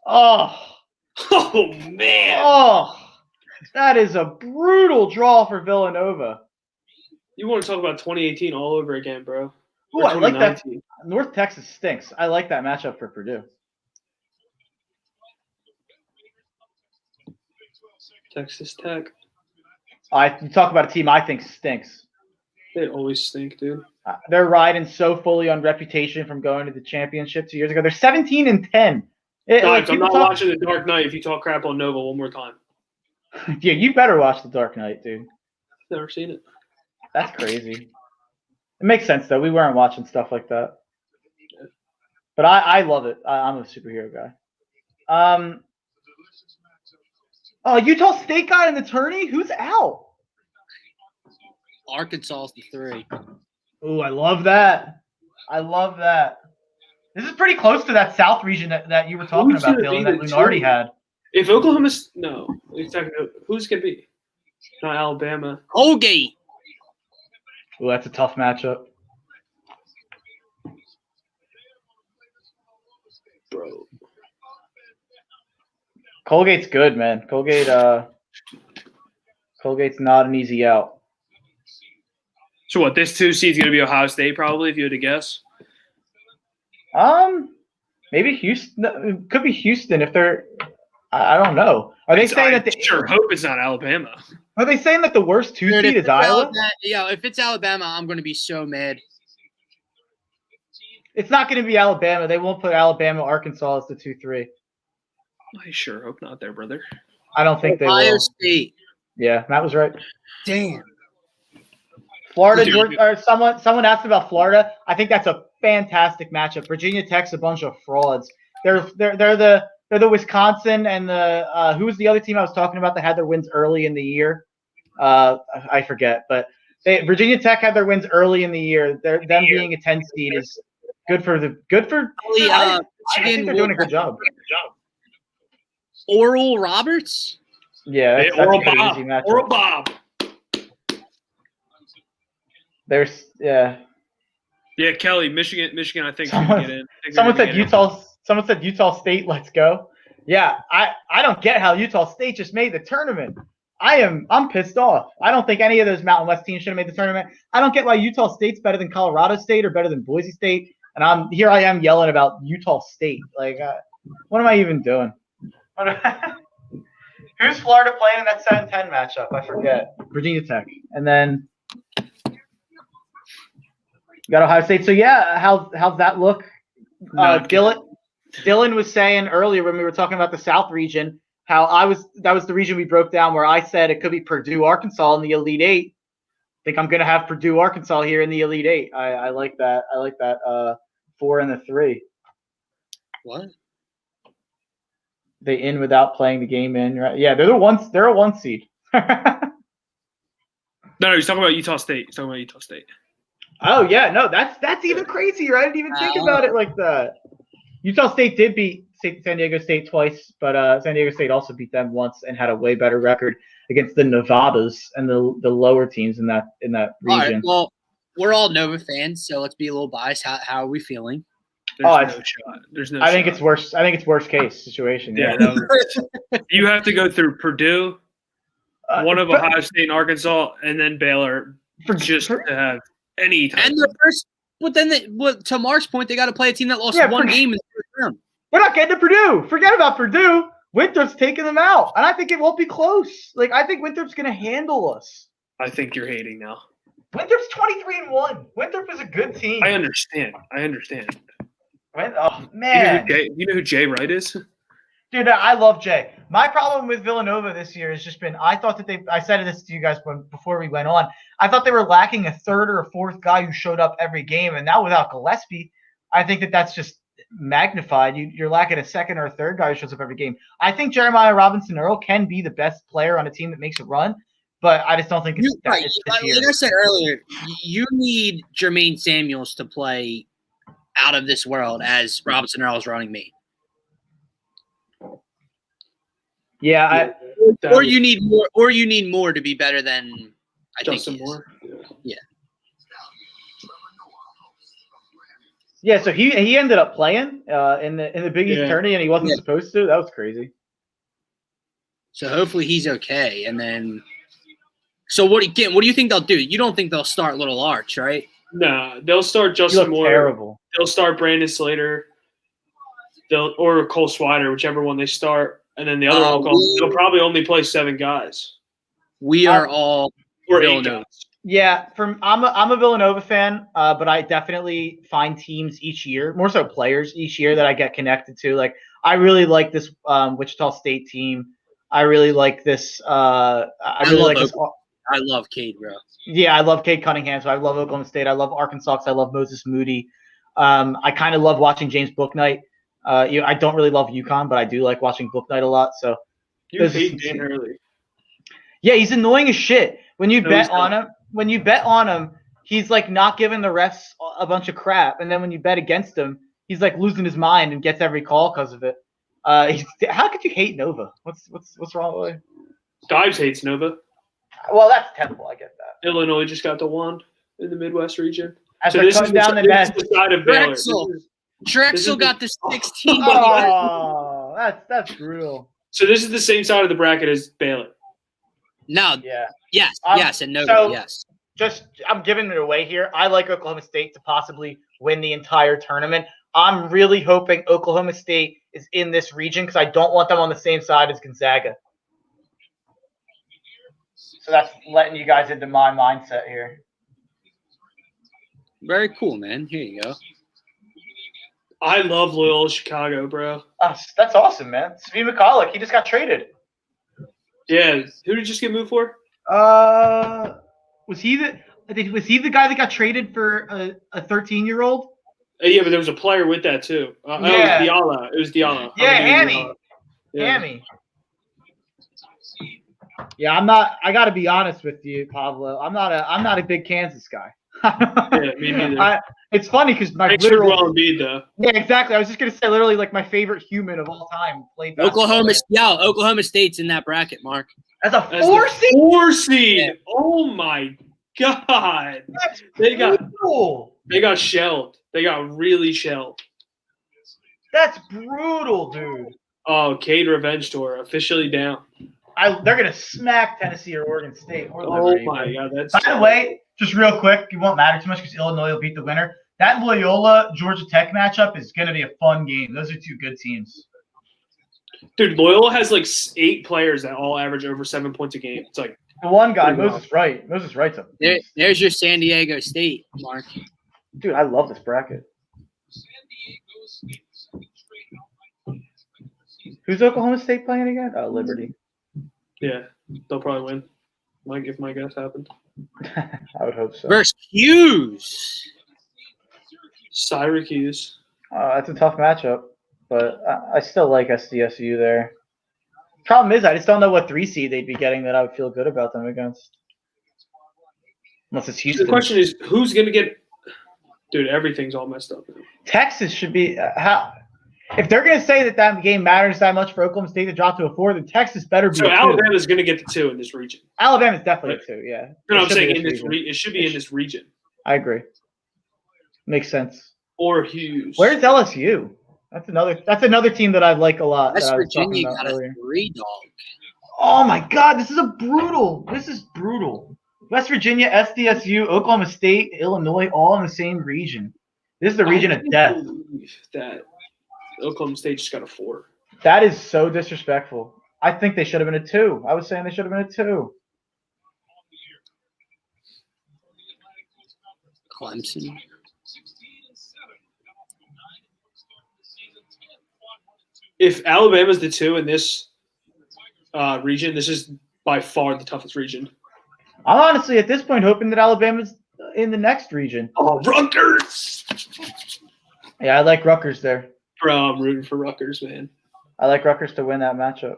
Oh man. Oh, that is a brutal draw for Villanova. You want to talk about 2018 all over again, bro? Oh, I like that. North Texas stinks. I like that matchup for Purdue. Texas Tech. You talk about a team I think stinks. They always stink, dude. They're riding so fully on reputation from going to the championship 2 years ago. They're 17-10. I'm not watching The Dark Knight if you talk crap on Nova one more time. Yeah, you better watch The Dark Knight, dude. Never seen it. That's crazy. It makes sense, though. We weren't watching stuff like that. But I love it. I'm a superhero guy. Utah State got in the tourney? Who's out? Arkansas is the 3. Oh, I love that. This is pretty close to that South region that you were talking about, Dylan, that Lunardi had. If Oklahoma's – no. Who's going to be? Not Alabama. Colgate. Oh, that's a tough matchup. Bro. Colgate's good, man. Colgate's not an easy out. So what? This 2 seed's gonna be Ohio State, probably, if you had to guess. Maybe Houston. It could be Houston if they're. I don't know. Are they saying that? Sure hope it's not Alabama. Are they saying that the worst 2 Dude, seed is Iowa? If it's Alabama, I'm going to be so mad. It's not going to be Alabama. They won't put Alabama, Arkansas as the 2-3. I sure hope not there, brother. I don't think they Ohio will. State. Yeah, Matt was right. Damn. Florida, Dude. Georgia, or someone asked about Florida. I think that's a fantastic matchup. Virginia Tech's a bunch of frauds. They're the Wisconsin and the who was the other team I was talking about that had their wins early in the year? I forget, but Virginia Tech had their wins early in the year. Them being a 10 seed is good for. I think they're doing a good job. Oral Roberts. Yeah, that's Oral a crazy Bob. matchup. Oral Bob. There's Yeah, Kelly, Michigan. I think Someone- get in. Someone said Utah. Someone said Utah State. Let's go. Yeah, I don't get how Utah State just made the tournament. I'm pissed off. I don't think any of those Mountain West teams should have made the tournament. I don't get why Utah State's better than Colorado State or better than Boise State. And I am yelling about Utah State. Like, what am I even doing? Who's Florida playing in that 7-10 matchup? I forget. Virginia Tech, and then you got Ohio State. So yeah, how's that look? Dylan was saying earlier when we were talking about the South region, how that was the region we broke down where I said it could be Purdue, Arkansas in the Elite Eight. I think I'm gonna have Purdue, Arkansas here in the Elite Eight. I like that. I like that 4 and the 3. What? They in without playing the game in, right? Yeah, they're a 1 seed. No, he's talking about Utah State. Oh yeah, no, that's even crazier. I didn't even think about it like that. Utah State did beat San Diego State twice, but San Diego State also beat them once and had a way better record against the Nevadas and the lower teams in that region. All right, well, we're all Nova fans, so let's be a little biased. How are we feeling? There's no shot. There's no. I think it's worse. I think it's worst case situation. Yeah, you have to go through Purdue, one of Ohio State and Arkansas, and then Baylor to have any time. And the first, but then to Mark's point, they got to play a team that lost one game in the first round. We're not getting to Purdue. Forget about Purdue. Winthrop's taking them out, and I think it won't be close. Like I think Winthrop's going to handle us. I think you're hating now. Winthrop's 23-1. Winthrop is a good team. I understand. Oh man, you know who Jay Wright is? Dude, I love Jay. My problem with Villanova this year has just been I thought that I said this to you guys before we went on. I thought they were lacking a third or a fourth guy who showed up every game, and now without Gillespie, I think that's just magnified. You're lacking a second or a third guy who shows up every game. I think Jeremiah Robinson Earl can be the best player on a team that makes a run, but I just don't think it's right. this Like year. I said earlier, you need Jermaine Samuels to play out of this world as Robinson Earl is running me. Yeah, or you need more to be better than I Justin think he is. Moore. Yeah. Yeah, so he ended up playing in the Big East tourney, and he wasn't supposed to. That was crazy. So hopefully he's okay. And then, so what do you think they'll do? You don't think they'll start Little Arch, right? No, they'll start Justin Moore. Terrible. They'll start Brandon Slater. Or Cole Swider, whichever one they start, and then the other one they'll probably only play 7 guys. We are all or 8 guys. Yeah, I'm a Villanova fan, but I definitely find teams each year, more so players each year that I get connected to. Like I really like this Wichita State team. I really like this. I love Cade, bro. Yeah, I love Cade Cunningham. So I love Oklahoma State. I love Arkansas. I love Moses Moody. I kind of love watching James Bouknight. I don't really love UConn, but I do like watching Bouknight a lot. So you hate Dan Hurley. Yeah, he's annoying as shit. When you bet on him, he's like not giving the refs a bunch of crap, and then when you bet against him, he's like losing his mind and gets every call because of it. How could you hate Nova? What's wrong with it? Dives hates Nova. Well, that's Temple. I get that. Illinois just got the 1 in the Midwest region. As so this is down the net. The side of Baylor. Drexel got the 16. Oh, that's brutal. So this is the same side of the bracket as Baylor. No. Yeah. Yes, and no. So yes. I'm giving it away here. I like Oklahoma State to possibly win the entire tournament. I'm really hoping Oklahoma State is in this region because I don't want them on the same side as Gonzaga. So that's letting you guys into my mindset here. Very cool, man. Here you go. I love Loyola Chicago, bro. That's awesome, man. Svi McCulloch, he just got traded. Yeah, who did you just get moved for? Was he the guy that got traded for a 13-year-old? Yeah, but there was a player with that too. Yeah. It was Diallo. Yeah, Hammy. Hammy. Yeah, I got to be honest with you, Pablo. I'm not a big Kansas guy. Yeah, me neither. It's funny because my Thanks literal. for Joel Embiid, though. Yeah, exactly. I was just gonna say, literally, like my favorite human of all time played basketball. Oklahoma State's in that bracket, Mark. As a 4 seed. 4 seed. Yeah. Oh my God. That's They got brutal. shelled. They got really shelled. That's brutal, dude. Oh, Cade Revenge Tour officially down. They're gonna smack Tennessee or Oregon State. Or Oh Liberty. my God, that's. By the way, just real quick, it won't matter too much because Illinois will beat the winner. That Loyola Georgia Tech matchup is gonna be a fun game. Those are two good teams. Dude, Loyola has like 8 players that all average over 7 points a game. It's like The one guy, Pretty well. Moses Wright. Moses Wright's up. There's your San Diego State, Mark. Dude, I love this bracket. Who's Oklahoma State playing again? Oh, Liberty. yeah, they'll probably win. If my guess happened. I would hope so. Versus Hughes. Syracuse. That's a tough matchup, but I still like SDSU there. Problem is, I just don't know what 3 seed they'd be getting that I would feel good about them against. Unless it's Houston. The question is, who's going to get – dude, everything's all messed up. Texas should be if they're going to say that game matters that much for Oklahoma State to drop to a 4, then Texas better be So a 2. Alabama's going to get the 2 in this region. Alabama's definitely a 2, yeah. No, It I'm should saying be in this region. it should be in this region. I agree. Makes sense. Or Hughes. Where's LSU? That's another team that I like a lot. West that I was talking Virginia about got earlier. a 3-dog. Oh my God, this is brutal. West Virginia, SDSU, Oklahoma State, Illinois, all in the same region. This is the region of death. That Oklahoma State just got a 4. That is so disrespectful. I think they should have been a 2. I was saying they should have been a 2. Clemson. If Alabama's the 2 in this region, this is by far the toughest region. I'm honestly at this point hoping that Alabama's in the next region. Oh, Rutgers! Yeah, I like Rutgers there. Bro, I'm rooting for Rutgers, man. I like Rutgers to win that matchup.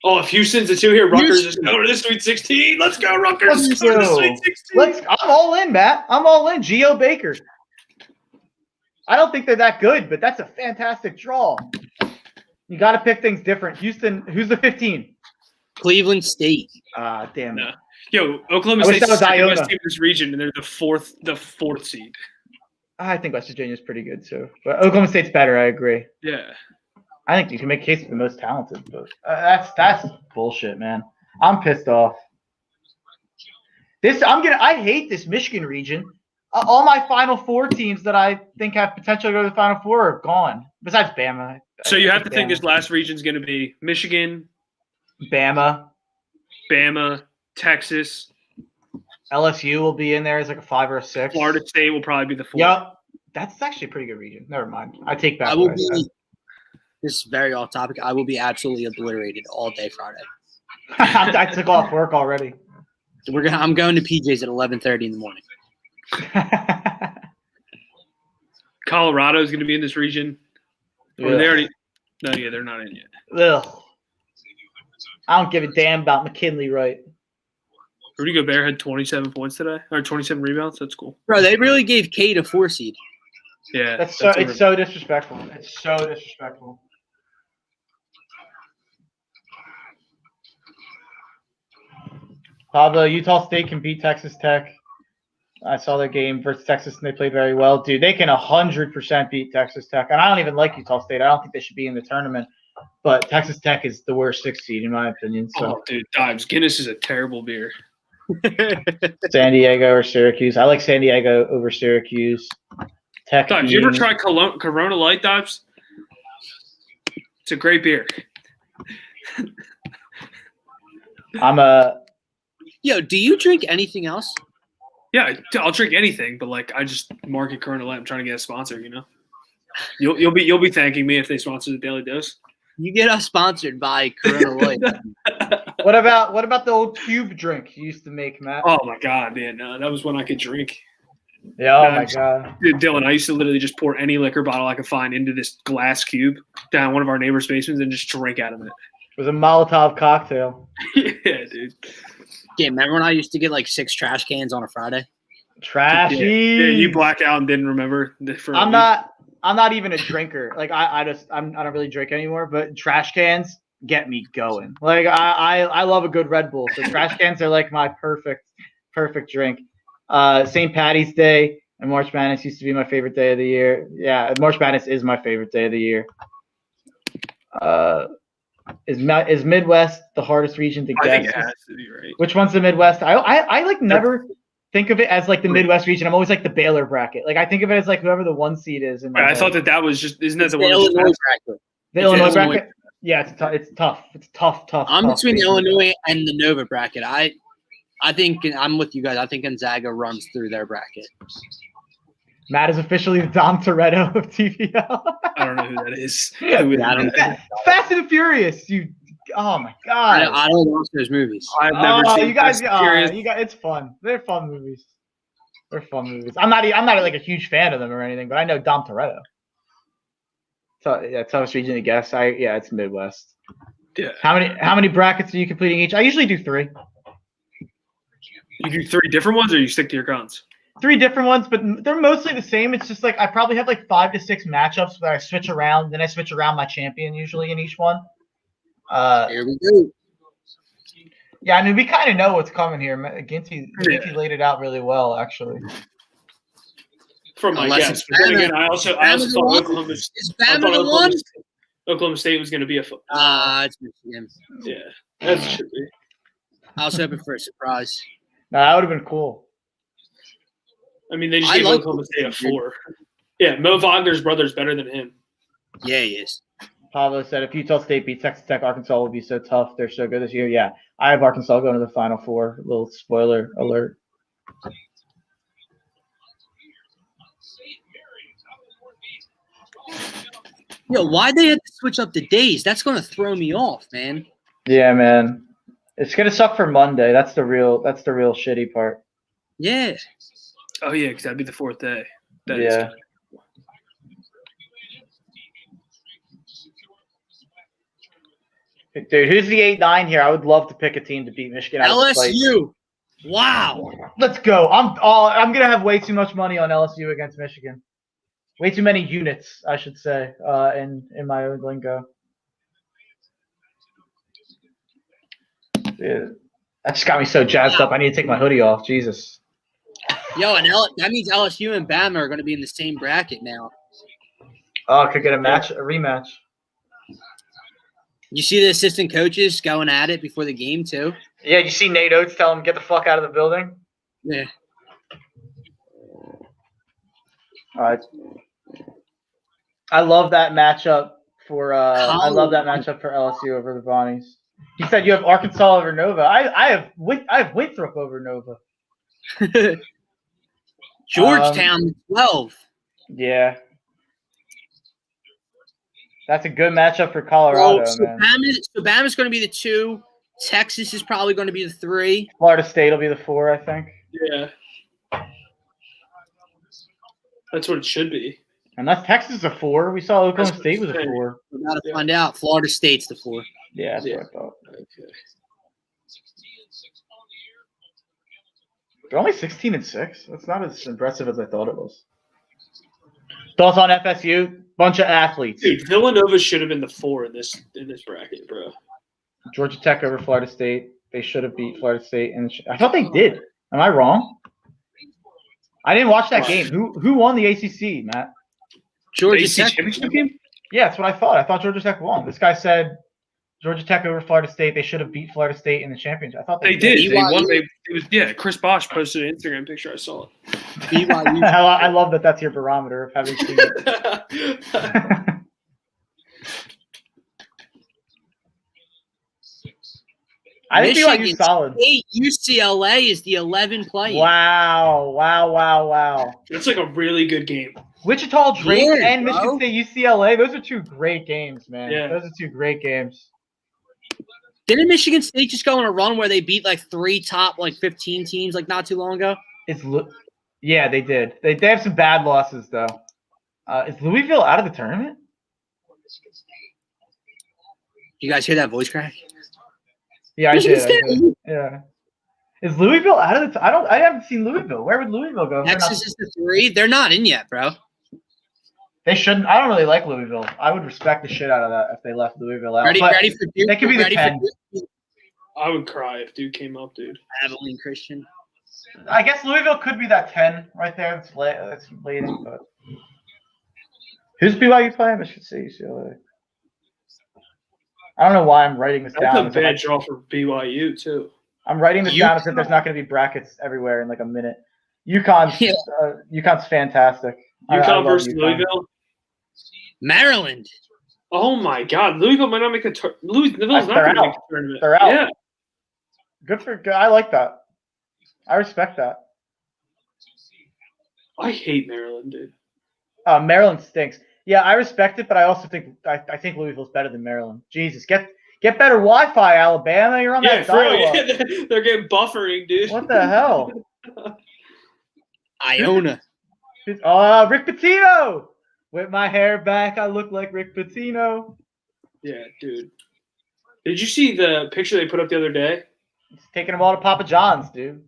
Oh, if Houston's the 2 here, Rutgers is going to the Sweet 16. Let's go, Rutgers! Let's Go to the go. Sweet 16. I'm all in, Matt. I'm all in. Geo Baker. I don't think they're that good, but that's a fantastic draw. You got to pick things different. Houston, who's the 15? Cleveland State. Damn it. No. Yo, Oklahoma I wish State's that was the second best Iona. team in this region, and they're the fourth seed. I think West Virginia's pretty good too, but Oklahoma State's better. I agree. Yeah. I think you can make a case for the most talented, but that's bullshit, man. I'm pissed off. I hate this Michigan region. All my Final Four teams that I think have potential to go to the Final Four are gone. Besides Bama. So you have to think this last region is going to be Michigan, Bama, Texas. LSU will be in there as like a 5 or a 6. Florida State will probably be the 4th. Yep. That's actually a pretty good region. Never mind. I take back I will what I said. be. This is very off topic. I will be absolutely obliterated all day Friday. I took off work already. I'm going to PJ's at 11:30 in the morning. Colorado is going to be in this region. Or they already? No, yeah, they're not in yet. Ugh. I don't give a damn about McKinley, right? Rudy Gobert had 27 points today, or 27 rebounds. That's cool. Bro, they really gave Cade a 4 seed. Yeah, It's so disrespectful. It's so disrespectful. Pablo, Utah State can beat Texas Tech. I saw their game versus Texas, and they played very well. Dude, they can 100% beat Texas Tech. And I don't even like Utah State. I don't think they should be in the tournament. But Texas Tech is the worst 6th seed, in my opinion. So, dude, Dimes. Guinness is a terrible beer. San Diego or Syracuse. I like San Diego over Syracuse. Tech. Did you ever try Corona Light, Dobbs? It's a great beer. Yo, do you drink anything else? Yeah, I'll drink anything, but like I just market Corona Light. I'm trying to get a sponsor. You'll be thanking me if they sponsor the Daily Dose. You get us sponsored by Corona Light. What about the old cube drink you used to make, Matt? Oh my God, man, no, that was when I could drink. Yeah, oh my God. Dude, Dylan, I used to literally just pour any liquor bottle I could find into this glass cube down one of our neighbors' basements and just drink out of it. It was a Molotov cocktail. Yeah, dude. Yeah, remember when I used to get like 6 trash cans on a Friday? Trashy. Yeah, you blacked out and didn't remember. I'm not even a drinker. Like I don't really drink anymore. But trash cans get me going. Like I love a good Red Bull. So trash cans are like my perfect drink. St. Patty's Day and March Madness used to be my favorite day of the year. Yeah, March Madness is my favorite day of the year. Is Midwest the hardest region to guess? I think it has to be, right. Which one's the Midwest? I like never think of it as like the Midwest region. I'm always like the Baylor bracket. Like I think of it as like whoever the 1 seed is. I thought that was just isn't that the one? Illinois bracket. The Illinois bracket. Yeah, it's tough. It's tough. I'm between Illinois and the Nova bracket. I think I'm with you guys. I think Gonzaga runs through their bracket. Matt is officially the Dom Toretto of TVL. I don't know who that is. Fast and Furious. Oh my God. I don't watch those movies. I've never seen. You guys, it's fun. They're fun movies. I'm not like a huge fan of them or anything, but I know Dom Toretto. So yeah, toughest region to guess. It's Midwest. Yeah. How many brackets are you completing each? I usually do 3. You do 3 different ones, or you stick to your guns? 3 different ones, but they're mostly the same. It's just like I probably have like 5 to 6 matchups where I switch around. Then I switch around my champion usually in each one. Here we go. Yeah, I mean we kind of know what's coming here. Ginty laid it out really well, actually. From my guess, but then again, I also thought Oklahoma State was going to be a football. It's Michigan. Yeah, that should be. I was hoping for a surprise. No, that would have been cool. I mean, they just gave Oklahoma State a 4. Yeah, Mo Wagner's brother's better than him. Yeah, he is. Pablo said if Utah State beats Texas Tech, Arkansas will be so tough. They're so good this year. Yeah, I have Arkansas going to the Final Four. A little spoiler alert. Yo, why'd they have to switch up the days? That's going to throw me off, man. Yeah, man. It's gonna suck for Monday. That's the real shitty part. Yeah. Oh yeah, because that'd be the 4th day. Yeah. Dude, who's the 8-9 here? I would love to pick a team to beat Michigan. LSU. Wow. Let's go. I'm gonna have way too much money on LSU against Michigan. Way too many units, I should say, in my own lingo. Dude, that just got me so jazzed up. I need to take my hoodie off. Jesus. Yo, and that means LSU and Bama are going to be in the same bracket now. Oh, could get a rematch. You see the assistant coaches going at it before the game too? Yeah, you see Nate Oates tell him get the fuck out of the building? Yeah. All right. I love that matchup for LSU over the Bonnies. He said you have Arkansas over Nova. I have Winthrop over Nova. Georgetown 12. Yeah. That's a good matchup for Colorado, man. Bama's going to be the 2. Texas is probably going to be the 3. Florida State will be the 4, I think. Yeah. That's what it should be. Unless Texas is a 4. We saw Oklahoma State was a 4. We got to find out. Florida State's the 4. Yeah, that's what I thought. Okay. They're only 16-6. That's not as impressive as I thought it was. Thoughts on FSU? Bunch of athletes. Dude, Villanova should have been the 4 in this bracket, bro. Georgia Tech over Florida State. They should have beat Florida State, and I thought they did. Am I wrong? I didn't watch that game. Who won the ACC, Matt? Georgia ACC Tech championship game? Yeah, that's what I thought. I thought Georgia Tech won. This guy said Georgia Tech over Florida State. They should have beat Florida State in the championship. I thought They did. They won. Chris Bosch posted an Instagram picture. I saw it. I love that. That's your barometer of having seen it. I think BYU's solid. UCLA is the 11 playing. Wow. That's like a really good game. Wichita Drake and Michigan State UCLA. Those are two great games, man. Yeah. Those are two great games. Didn't Michigan State just go on a run where they beat like 3 top 15 teams like not too long ago? Yeah, they did. They have some bad losses though. Is Louisville out of the tournament? You guys hear that voice crack? Yeah, I did. Yeah. Is Louisville out of the? I haven't seen Louisville. Where would Louisville go? Texas is the 3. They're not in yet, bro. They shouldn't. I don't really like Louisville. I would respect the shit out of that if they left Louisville out. Ready for Duke? They could be the 10. I would cry if Duke came up, dude. Abilene Christian. I guess Louisville could be that 10 right there. That's leading, but who's BYU playing? Michigan State, UCLA. I don't know why I'm writing this down. That's a bad draw for BYU too. I'm writing this down as if there's not going to be brackets everywhere in like a minute. UConn's fantastic. UConn versus Louisville. Maryland. Oh my God, Louisville might not make the tournament. Louisville's not going to make the tournament. They're out. Yeah. Good. I like that. I respect that. I hate Maryland, dude. Maryland stinks. Yeah, I respect it, but I also think Louisville's better than Maryland. Jesus, get better Wi-Fi, Alabama. You're on that dial-up. Yeah, they're getting buffering, dude. What the hell? Iona. Rick Pitino. With my hair back, I look like Rick Pitino. Yeah, dude. Did you see the picture they put up the other day? He's taking them all to Papa John's, dude.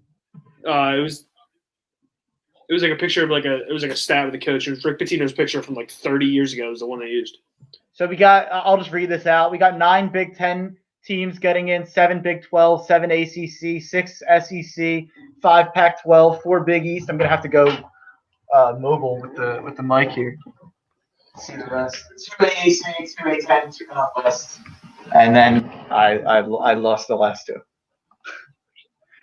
It was like a picture of it was like a stat of the coach. It was Rick Pitino's picture from 30 years ago. It was the one they used. So we got. I'll just read this out. We got 9 Big Ten teams getting in, 7 Big 12, 7 ACC, 6 SEC, 5 Pac-12, 4 Big East. I'm gonna have to go mobile with the mic here. Let's see the rest. 2 AAC, 2 A10, 2 West, and then I lost the last 2.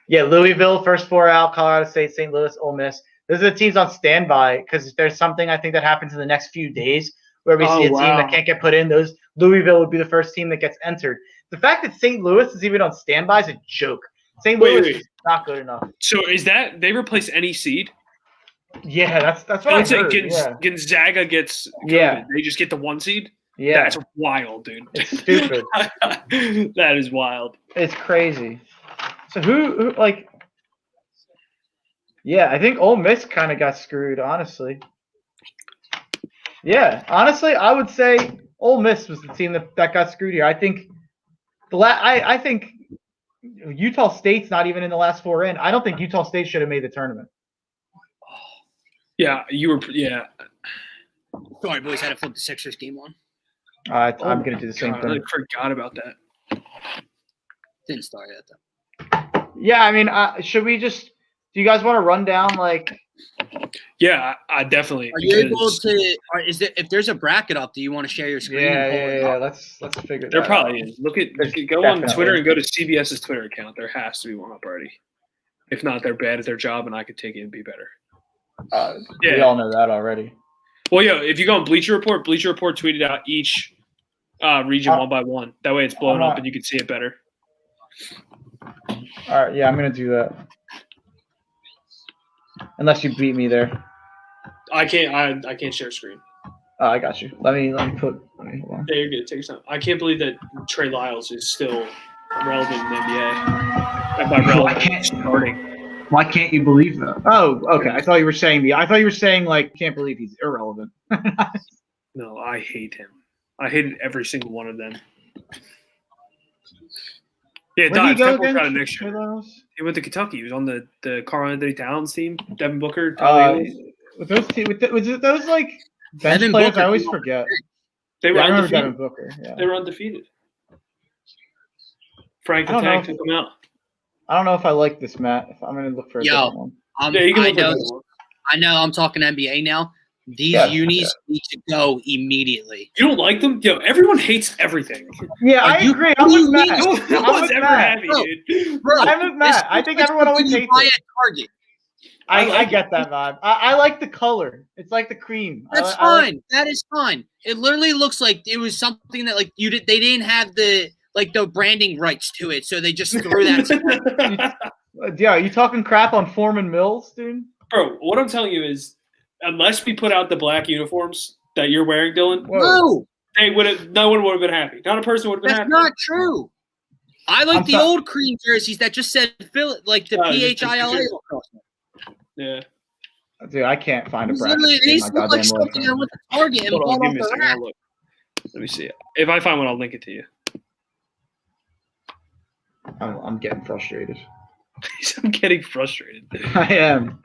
Yeah, Louisville first 4 out. Colorado State, St. Louis, Ole Miss. Those are the teams on standby because there's something I think that happens in the next few days where we see a team that can't get put in. Louisville would be the first team that gets entered. The fact that St. Louis is even on standby is a joke. St. Louis is not good enough. So is that they replace any seed? Yeah, that's what I heard. Gonzaga gets COVID. Yeah. They just get the 1 seed? Yeah. That's wild, dude. It's stupid. That is wild. It's crazy. So who yeah, I think Ole Miss kind of got screwed, honestly. Yeah, honestly, I would say Ole Miss was the team that got screwed here. I think I think Utah State's not even in the last 4 in. I don't think Utah State should have made the tournament. Yeah, you were. Yeah. Sorry, boys, had to flip the Sixers game on. I'm gonna do the same thing. I forgot about that. Didn't start yet though. Yeah, I mean, should we just? Do you guys want to run down Yeah, I definitely. Are you able to? If there's a bracket up, do you want to share your screen? Yeah. Let's figure. There probably is. Go on Twitter and go to CBS's Twitter account. There has to be one up already. If not, they're bad at their job, and I could take it and be better. We all know that already. Well, if you go on Bleacher Report tweeted out each region one by one. That way it's blown up and you can see it better. All right, yeah, I'm gonna do that. Unless you beat me there. I can't share screen. Oh, I got you. Let me hold on. Yeah, you're good. Take your time. I can't believe that Trey Lyles is still relevant in the NBA. And by relevant, I can't starting. Why can't you believe that? Oh, okay. I thought you were saying can't believe he's irrelevant. No, I hate him. I hated every single one of them. Yeah, Temple got it next year. He went to Kentucky. He was on the Karl-Anthony Towns team. Devin Booker. With those bench players, Booker, I always forget. They were undefeated. Devin Booker. Yeah. They were undefeated. Frank the Tank took them out. I don't know if I like this, Matt. I'm going to look for a different one. I know. I'm talking NBA now. These unis need to go immediately. You don't like them? Yo, everyone hates everything. Yeah, I agree. I'm with Matt. No one's ever happy, dude. Bro, I'm with Matt. I think everyone always hates it. Target. I get that vibe. I like the color. It's like the cream. That's fine. That is fine. It literally looks like it was something that like they didn't have the branding rights to it, so they just threw that. Yeah, are you talking crap on Foreman Mills, dude? Bro, what I'm telling you is, unless we put out the black uniforms that you're wearing, Dylan, no, no one would have been happy. Not a person would have been happy. That's not true. I like the old cream jerseys that just said like the PHILA. Yeah. Dude, I can't find a bracket. These look like something I went to Target and bought off the rack. Let me see. If I find one, I'll link it to you. I'm getting frustrated. I'm getting frustrated. I am.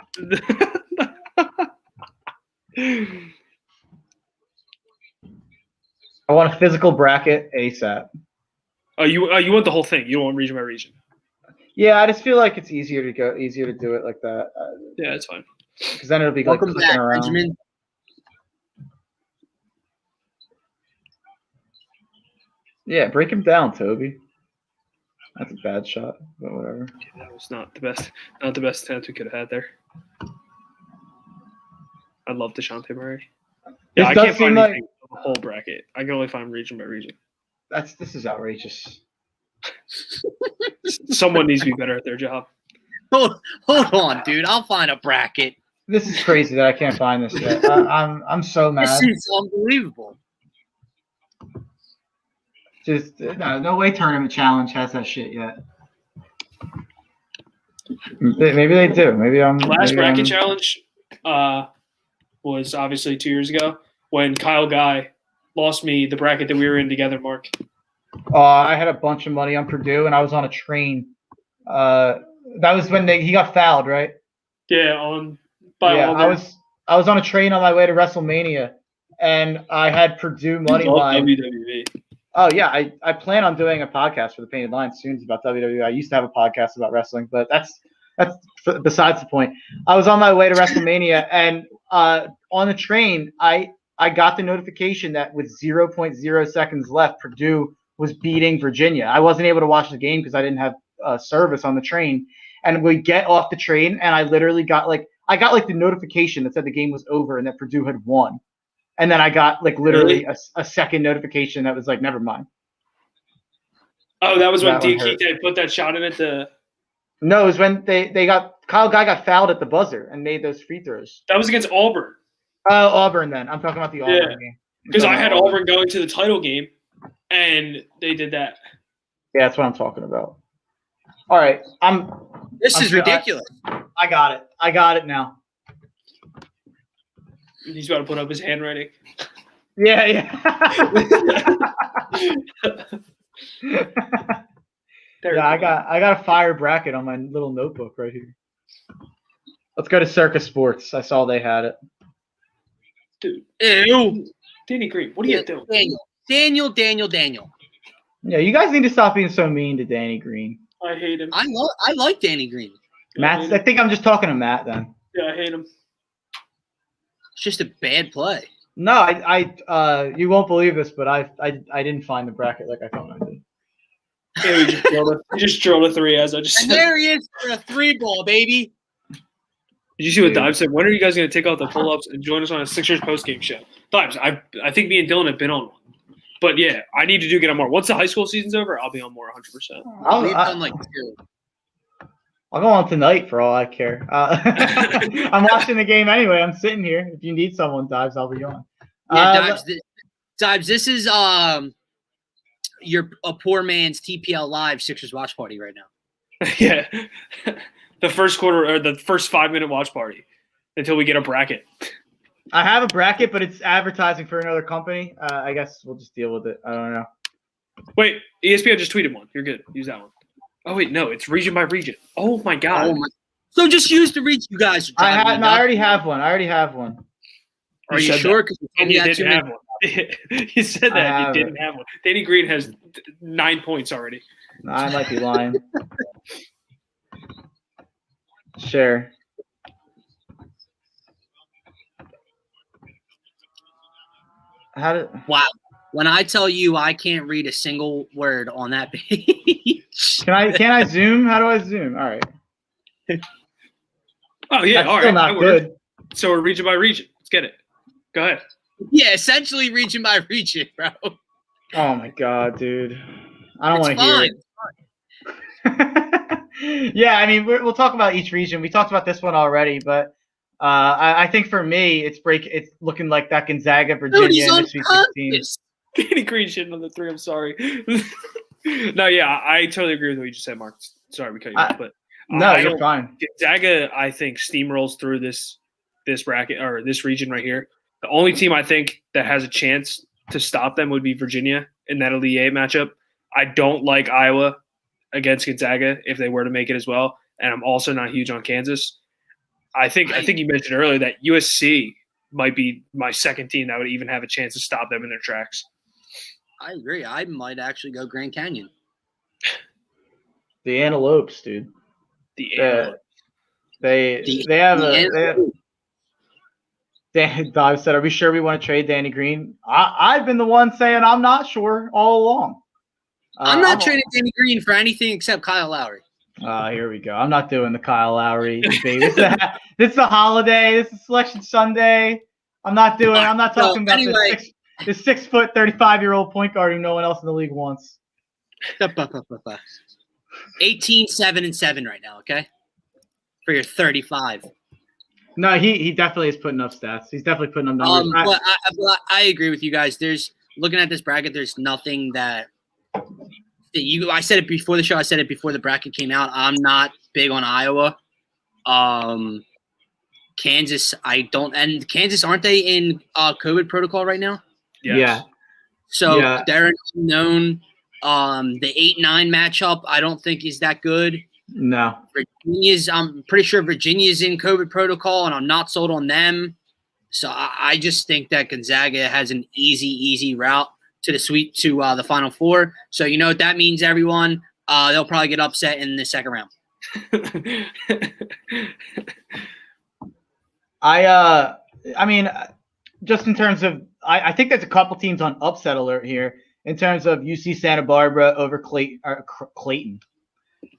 I want a physical bracket ASAP. Oh, you want the whole thing? You don't want region by region? Yeah, I just feel like it's easier to do it like that. Yeah, it's fine. Because then it'll be like clicking around. Benjamin. Yeah, break him down, Toby. That's a bad shot, but whatever. Yeah, that was not the best attempt we could have had there. I love DeJounte Murray. Yeah, I can't find anything the whole bracket. I can only find region by region. This is outrageous. Someone needs to be better at their job. Hold on, dude. I'll find a bracket. This is crazy that I can't find this yet. I'm so mad. This is unbelievable. Just no way Tournament Challenge has that shit yet. Maybe they do. Last bracket challenge was obviously 2 years ago when Kyle Guy lost me the bracket that we were in together, Mark. I had a bunch of money on Purdue, and I was on a train. That was when he got fouled, right? Yeah, I was on a train on my way to WrestleMania, and I had Purdue money line. WWE. Oh yeah, I plan on doing a podcast for the Painted Line soon about WWE. I used to have a podcast about wrestling, but that's besides the point. I was on my way to WrestleMania, and on the train, I got the notification that with 0.0 seconds left, Purdue was beating Virginia. I wasn't able to watch the game because I didn't have service on the train. And we get off the train, and I literally got the notification that said the game was over and that Purdue had won. And then I got literally a second notification that was like, never mind. Oh, that was when DK put that shot in at the. No, it was when Kyle Guy got fouled at the buzzer and made those free throws. That was against Auburn. Oh, Auburn then. I'm talking about the Auburn game. Because I had Auburn going to the title game, and they did that. Yeah, that's what I'm talking about. All right, This is ridiculous. I got it. I got it now. He's about to put up his handwriting. Yeah. Yeah, I got a fire bracket on my little notebook right here. Let's go to Circus Sports. I saw they had it. Dude. Ew. Danny Green, what are you doing? Daniel. Yeah, you guys need to stop being so mean to Danny Green. I hate him. I like Danny Green. I think I'm just talking to Matt then. Yeah, I hate him. It's just a bad play. No, I you won't believe this, but I didn't find the bracket like I thought I did. Yeah, you just drilled a three as I just said. And there he is for a 3-ball, baby. Did you see what Dimes said? When are you guys going to take out the pull-ups and join us on a Sixers postgame show? Dimes, I think me and Dylan have been on one. But, yeah, I need to get on more. Once the high school season's over, I'll be on more 100%. We've done like 2. I'll go on tonight for all I care. I'm watching the game anyway. I'm sitting here. If you need someone, Dives, I'll be on. Yeah, Dives, this is a poor man's TPL Live Sixers watch party right now. Yeah. The first quarter or the first 5-minute watch party until we get a bracket. I have a bracket, but it's advertising for another company. I guess we'll just deal with it. I don't know. Wait, ESPN just tweeted one. You're good. Use that one. Oh, wait, no. It's region by region. Oh, my God. So just use the region you guys are I already have one. Are you sure? Because you didn't have one. You said that. You didn't have one. Danny Green has 9 points already. No, I might be lying. Sure. Wow. When I tell you I can't read a single word on that page. Can I zoom? How do I zoom? All right. Oh yeah, That's all still right. not good. So we're region by region. Let's get it. Go ahead. Yeah, essentially region by region, bro. Oh my god, dude. I don't want to hear it. Yeah, I mean, we'll talk about each region. We talked about this one already, but I think for me, it's looking like that Gonzaga, Virginia, in the Sweet 16. Danny Green shitting on the 3. I'm sorry. No, yeah, I totally agree with what you just said, Mark. Sorry we cut you off, but no, you're fine. Gonzaga, I think, steamrolls through this bracket or this region right here. The only team I think that has a chance to stop them would be Virginia in that Elite 8 matchup. I don't like Iowa against Gonzaga if they were to make it as well, and I'm also not huge on Kansas. I think you mentioned earlier that USC might be my second team that would even have a chance to stop them in their tracks. I agree. I might actually go Grand Canyon. The Antelopes, dude. The Antelopes. Dave said, "Are we sure we want to trade Danny Green?" I've been the one saying I'm not sure all along. I'm not trading Danny Green for anything except Kyle Lowry. Here we go. I'm not doing the Kyle Lowry debate. This is a holiday. This is Selection Sunday. I'm not talking about this 6 foot 35-year-old point guard who no one else in the league wants. 18, 7, and 7 right now. Okay, for your 35. No, he definitely is putting up stats. He's definitely putting up numbers. But I agree with you guys. Looking at this bracket, there's nothing that I said it before the show. I said it before the bracket came out. I'm not big on Iowa. Kansas, and Kansas, aren't they in COVID protocol right now? Yes. Yeah. So they're unknown. The 8-9 matchup, I don't think is that good. No. I'm pretty sure Virginia's in COVID protocol, and I'm not sold on them. So I just think that Gonzaga has an easy route to the Final Four. So you know what that means, everyone. They'll probably get upset in the second round. I mean, just in terms of, I think there's a couple teams on upset alert here in terms of UC Santa Barbara over Clayton.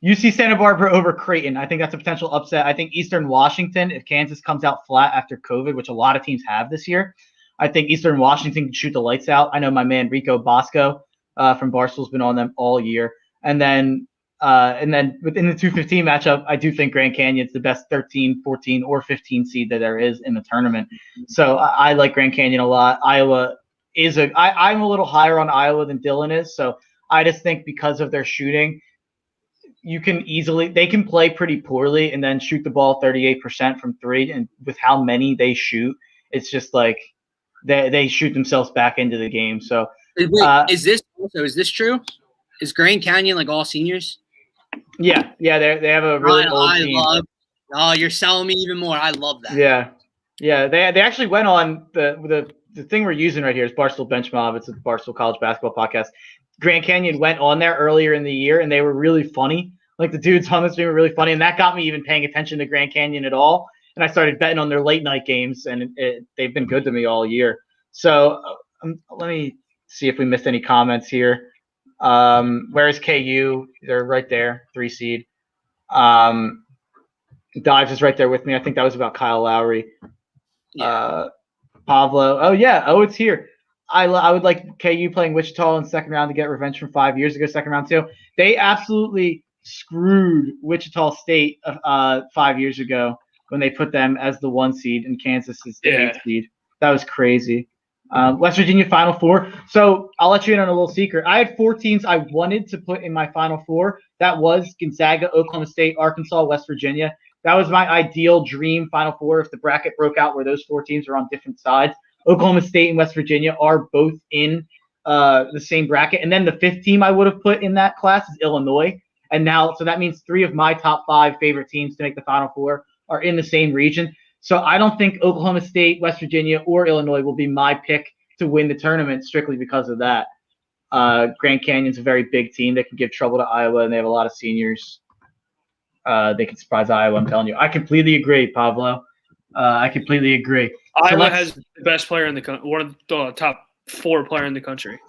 UC Santa Barbara over Creighton. I think that's a potential upset. I think Eastern Washington, if Kansas comes out flat after COVID, which a lot of teams have this year, I think Eastern Washington can shoot the lights out. I know my man Rico Bosco from Barstool's been on them all year. And then within the 215 matchup, I do think Grand Canyon's the best 13, 14, or 15 seed that there is in the tournament. So I like Grand Canyon a lot. Iowa is I'm a little higher on Iowa than Dylan is. So I just think because of their shooting, they can play pretty poorly and then shoot the ball 38% from 3. And with how many they shoot, it's just like they shoot themselves back into the game. So is this true? Is Grand Canyon like all seniors? Yeah, they have a really old team. You're selling me even more. I love that. Yeah. They actually went on the thing we're using right here is Barstool Bench Mob. It's a Barstool College basketball podcast. Grand Canyon went on there earlier in the year, and they were really funny. Like the dudes on the stream were really funny, and that got me even paying attention to Grand Canyon at all. And I started betting on their late night games, and they've been good to me all year. So let me see if we missed any comments here. Where's KU? They're right there, 3 seed. Dives is right there with me. I think that was about Kyle Lowry. Yeah. Pablo. Oh yeah. Oh, it's here. I would like KU playing Wichita in second round to get revenge from 5 years ago. Second round too. They absolutely screwed Wichita State 5 years ago when they put them as the 1 seed and Kansas is the 8 seed. That was crazy. West Virginia Final Four. So I'll let you in on a little secret. I had 4 teams I wanted to put in my Final Four. That was Gonzaga, Oklahoma State, Arkansas, West Virginia. That was my ideal dream Final Four if the bracket broke out where those 4 teams are on different sides. Oklahoma State and West Virginia are both in the same bracket. And then the 5th team I would have put in that class is Illinois. And now, so that means 3 of my top 5 favorite teams to make the Final Four are in the same region. So I don't think Oklahoma State, West Virginia, or Illinois will be my pick to win the tournament strictly because of that. Grand Canyon's a very big team. They can give trouble to Iowa, and they have a lot of seniors. They can surprise Iowa, I'm telling you. I completely agree, Pablo. I completely agree. Iowa has the best player in the country, one of the top 4 player in the country.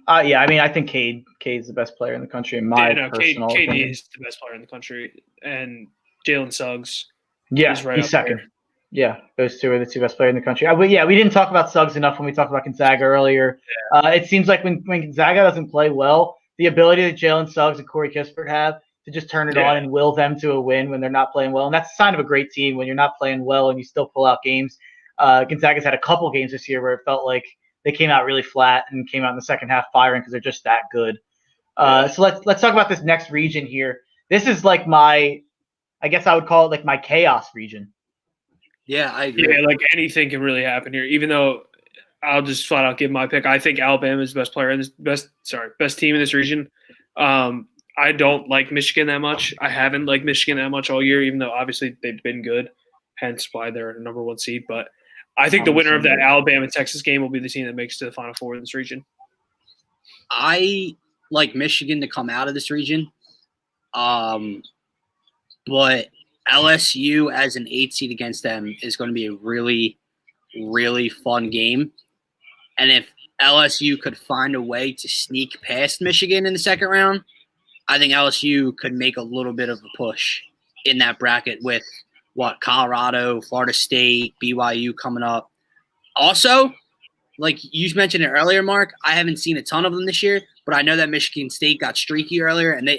Yeah, I mean, I think Cade's the best player in the country in my personal opinion. KD is the best player in the country, and Jalen Suggs is right he's second. There. Yeah, those two are the 2 best players in the country. But yeah, we didn't talk about Suggs enough when we talked about Gonzaga earlier. Yeah. It seems like when Gonzaga doesn't play well, the ability that Jalen Suggs and Corey Kispert have to just turn it on and will them to a win when they're not playing well. And that's a sign of a great team when you're not playing well and you still pull out games. Gonzaga's had a couple games this year where it felt like they came out really flat and came out in the second half firing because they're just that good. So let's talk about this next region here. This is like I guess I would call it like my chaos region. Yeah, I agree. Yeah, like anything can really happen here. Even though I'll just flat out give my pick. I think Alabama is the best player in this best team in this region. I don't like Michigan that much. I haven't liked Michigan that much all year, even though obviously they've been good, hence why they're number 1 seed. But I think the winner of that Alabama-Texas game will be the team that makes to the Final Four in this region. I like Michigan to come out of this region. But LSU as an 8 seed against them is going to be a really, really fun game. And if LSU could find a way to sneak past Michigan in the second round, I think LSU could make a little bit of a push in that bracket with Colorado, Florida State, BYU coming up. Also, like you mentioned it earlier, Mark, I haven't seen a ton of them this year, but I know that Michigan State got streaky earlier, and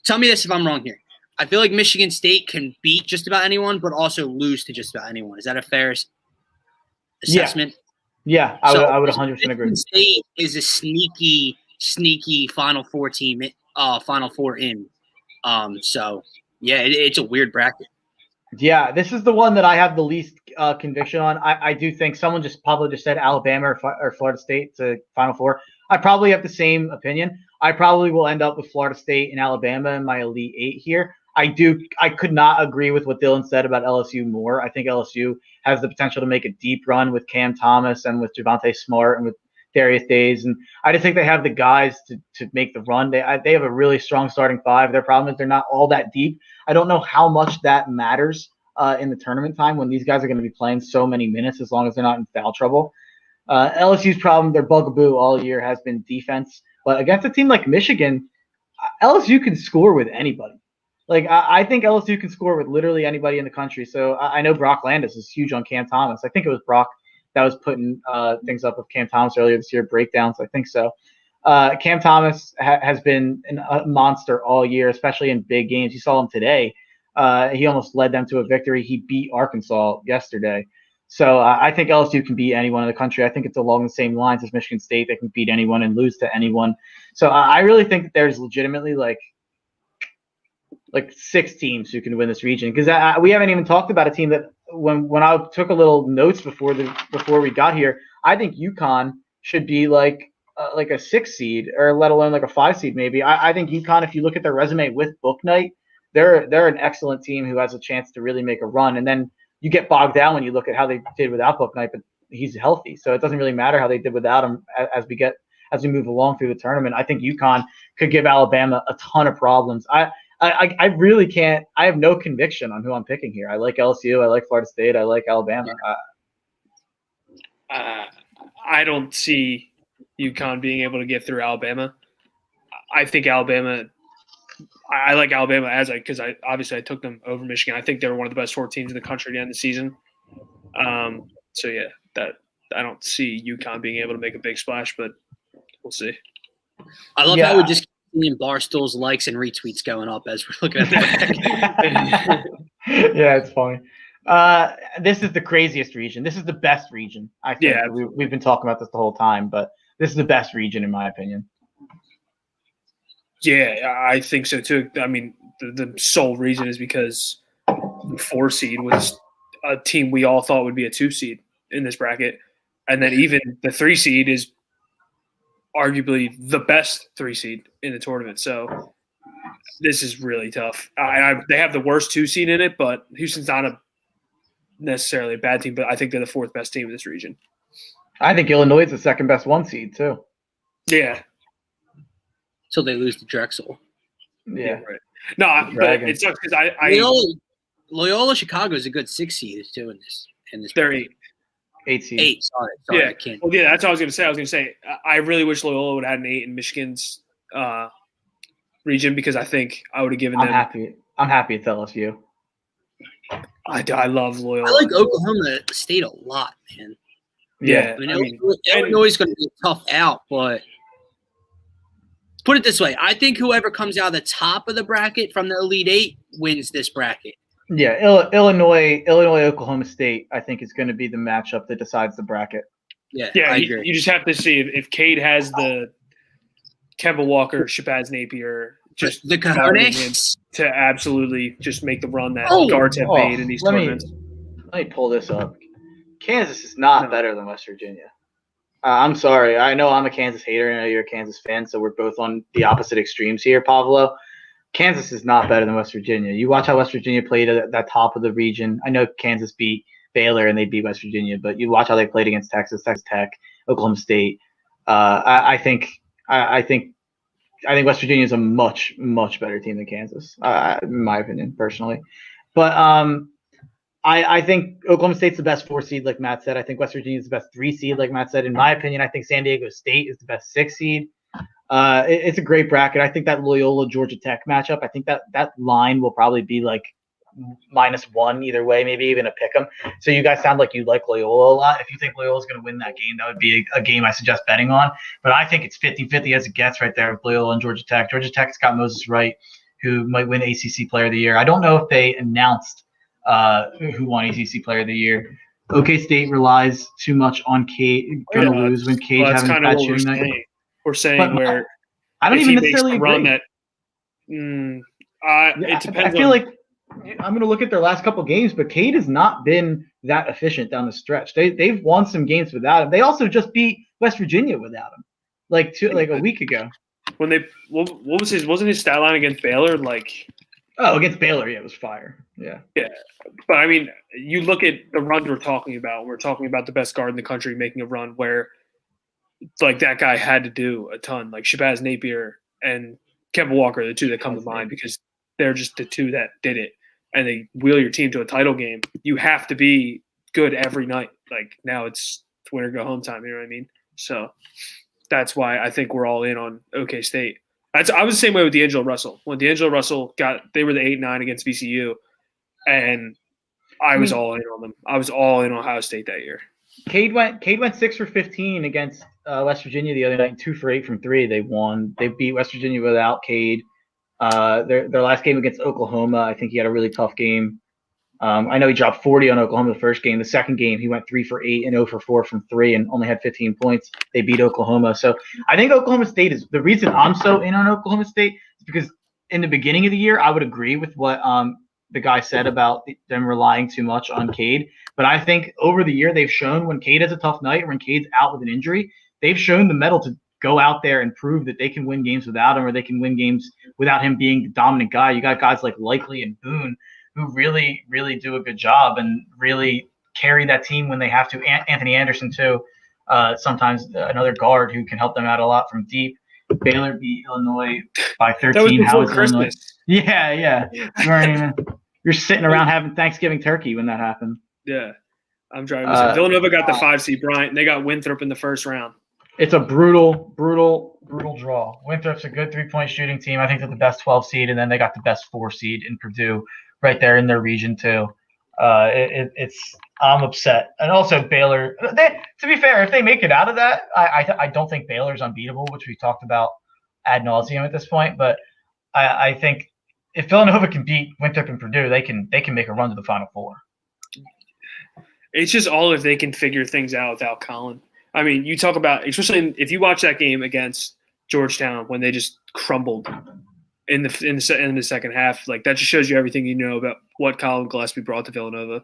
tell me this if I'm wrong here. I feel like Michigan State can beat just about anyone, but also lose to just about anyone. Is that a fair assessment? Yeah, I would 100% agree. Michigan State is a sneaky Final Four team, Final Four in. So, yeah, it's a weird bracket. Yeah, this is the one that I have the least conviction on. I do think someone probably just said Alabama or Florida State to Final Four. I probably have the same opinion. I probably will end up with Florida State and Alabama in my Elite 8 here. I could not agree with what Dylan said about LSU more. I think LSU has the potential to make a deep run with Cam Thomas and with Javonte Smart and with Darius Days. And I just think they have the guys to make the run. They have a really strong starting 5. Their problem is they're not all that deep. I don't know how much that matters in the tournament time when these guys are going to be playing so many minutes as long as they're not in foul trouble. LSU's problem, their bugaboo all year has been defense. But against a team like Michigan, LSU can score with anybody. Like, I think LSU can score with literally anybody in the country. So I know Brock Landis is huge on Cam Thomas. I think it was Brock that was putting things up with Cam Thomas earlier this year, breakdowns. I think so. Cam Thomas has been a monster all year, especially in big games. You saw him today. He almost led them to a victory. He beat Arkansas yesterday. So I think LSU can beat anyone in the country. I think it's along the same lines as Michigan State. They can beat anyone and lose to anyone. So I really think that there's legitimately like 6 teams who can win this region, because we haven't even talked about a team that when I took a little notes before we got here, I think UConn should be like a 6 seed or let alone like a 5 seed maybe. I think UConn, if you look at their resume with Book Night, they're an excellent team who has a chance to really make a run. And then you get bogged down when you look at how they did without Book Night, but he's healthy, so it doesn't really matter how they did without him as we move along through the tournament. I think UConn could give Alabama a ton of problems. I really can't. I have no conviction on who I'm picking here. I like LSU. I like Florida State. I like Alabama. I don't see UConn being able to get through Alabama. I think Alabama. I like Alabama because I obviously took them over Michigan. I think they were one of the best 4 teams in the country to end the season. So yeah, that I don't see UConn being able to make a big splash, but we'll see. I love how we just seeing Barstool's likes and retweets going up as we're looking at the Yeah, it's funny. This is the craziest region. This is the best region. I think we've been talking about this the whole time, but this is the best region in my opinion. Yeah, I think so too. I mean, the sole reason is because the 4 seed was a team we all thought would be a 2 seed in this bracket, and then even the 3 seed is arguably the best 3 seed in the tournament. So this is really tough. They have the worst 2 seed in it, but Houston's not necessarily a bad team, but I think they're the 4th best team in this region. I think Illinois is the 2nd best 1 seed too. Yeah. So they lose to Drexel. Yeah. Right. No, but it sucks because Loyola Chicago is a good 6 seed too in this. They're 8. 8 seed. 8. Sorry, Yeah. I can't. Well, yeah, that's what I was going to say. I was going to say I really wish Loyola would have had an 8 in Michigan's region because I think I would have given them. I'm happy it's LSU. I love Loyola. I like Oklahoma State a lot, man. Yeah. Illinois is going to be a tough out, but put it this way. I think whoever comes out of the top of the bracket from the Elite 8 wins this bracket. Yeah, Illinois, Oklahoma State, I think is going to be the matchup that decides the bracket. Yeah, I agree. You just have to see if Cade has the Kemba Walker, Shabazz Napier, just the cojones to absolutely just make the run that guards have made in these tournaments. Let me pull this up. Kansas is not better than West Virginia. I'm sorry. I know I'm a Kansas hater, and I know you're a Kansas fan, so we're both on the opposite extremes here, Pavlo. Kansas is not better than West Virginia. You watch how West Virginia played at that top of the region. I know Kansas beat Baylor and they beat West Virginia, but you watch how they played against Texas Tech, Oklahoma State. I think West Virginia is a much better team than Kansas, in my opinion, personally. But I think Oklahoma State's the best 4 seed, like Matt said. I think West Virginia is the best 3 seed, like Matt said. In my opinion, I think San Diego State is the best 6 seed. It's a great bracket. I think that Loyola Georgia Tech matchup, I think that line will probably be like -1 either way, maybe even a pick 'em. So you guys sound like you like Loyola a lot. If you think Loyola's going to win that game, that would be a game I suggest betting on. But I think it's 50-50 as it gets right there with Loyola and Georgia Tech. Georgia Tech's got Moses Wright, who might win ACC Player of the Year. I don't know if they announced who won ACC Player of the Year. OK State relies too much on Cade. Going to lose when Cade having a bad shooting night. We're saying where I don't even necessarily agree. That, it depends. I feel like I'm going to look at their last couple games, but Cade has not been that efficient down the stretch. They've won some games without him. They also just beat West Virginia without him, like a week ago. When they what was wasn't his stat line against Baylor against Baylor, yeah, it was fire. Yeah. But I mean, you look at the runs we're talking about. We're talking about the best guard in the country making a run where. Like that guy had to do a ton, like Shabazz Napier and Kemba Walker, the two that come to mind because they're just the two that did it, and they wheel your team to a title game. You have to be good every night. Like now it's win or go home time. You know what I mean? So that's why I think we're all in on OK State. I was the same way with D'Angelo Russell. When D'Angelo Russell they were the 8-9 against VCU, and I was all in on them. I was all in on Ohio State that year. Cade went 6 for 15 against West Virginia the other night, 2 for 8 from 3. They won. They beat West Virginia without Cade. Their last game against Oklahoma, I think he had a really tough game. I know he dropped 40 on Oklahoma the first game. The second game, he went 3 for 8 and 0 for 4 from 3 and only had 15 points. They beat Oklahoma. So I think Oklahoma State is – the reason I'm so in on Oklahoma State is because in the beginning of the year, I would agree with what the guy said about them relying too much on Cade. But I think over the year, they've shown when Cade has a tough night or when Cade's out with an injury, they've shown the mettle to go out there and prove that they can win games without him or they can win games without him being the dominant guy. You got guys like Likely and Boone who really, really do a good job and really carry that team when they have to. Anthony Anderson, too, sometimes another guard who can help them out a lot from deep. Baylor beat Illinois by 13. That was before How is Christmas. Illinois? Yeah. You're sitting around having Thanksgiving turkey when that happened. Yeah. I'm driving. Villanova got the 5 seed Bryant, and they got Winthrop in the first round. It's a brutal draw. Winthrop's a good 3-point shooting team. I think they're the best 12 seed, and then they got the best 4 seed in Purdue right there in their region too. I'm upset. And also Baylor. To be fair, if they make it out of that, I don't think Baylor's unbeatable, which we've talked about ad nauseum at this point. But I think if Villanova can beat Winthrop and Purdue, they can make a run to the Final Four. It's just all if they can figure things out without Colin. I mean, you talk about, especially if you watch that game against Georgetown when they just crumbled in the second half, like that just shows you everything you know about what Colin Gillespie brought to Villanova.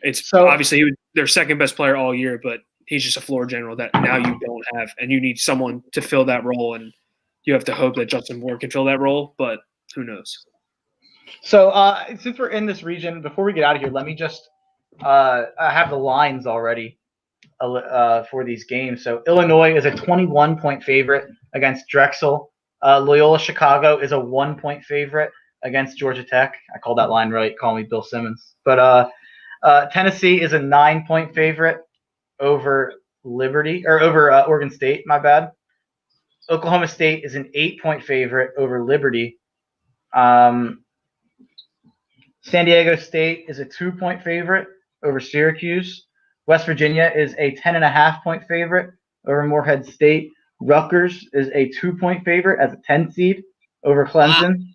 It's obviously he was their second best player all year, but he's just a floor general that now you don't have, and you need someone to fill that role, and you have to hope that Justin Moore can fill that role, but who knows? So since we're in this region, before we get out of here, let me just I have the lines already for these games. So Illinois is a 21-point favorite against Drexel. Loyola Chicago is a 1-point favorite against Georgia Tech. I called that line right. Call me Bill Simmons. But Tennessee is a 9-point favorite over Liberty or over Oregon State. My bad. Oklahoma State is an 8-point favorite over Liberty. San Diego State is a 2-point favorite over Syracuse. West Virginia is a 10.5-point favorite over Morehead State. Rutgers is a 2-point favorite as a 10 seed over Clemson.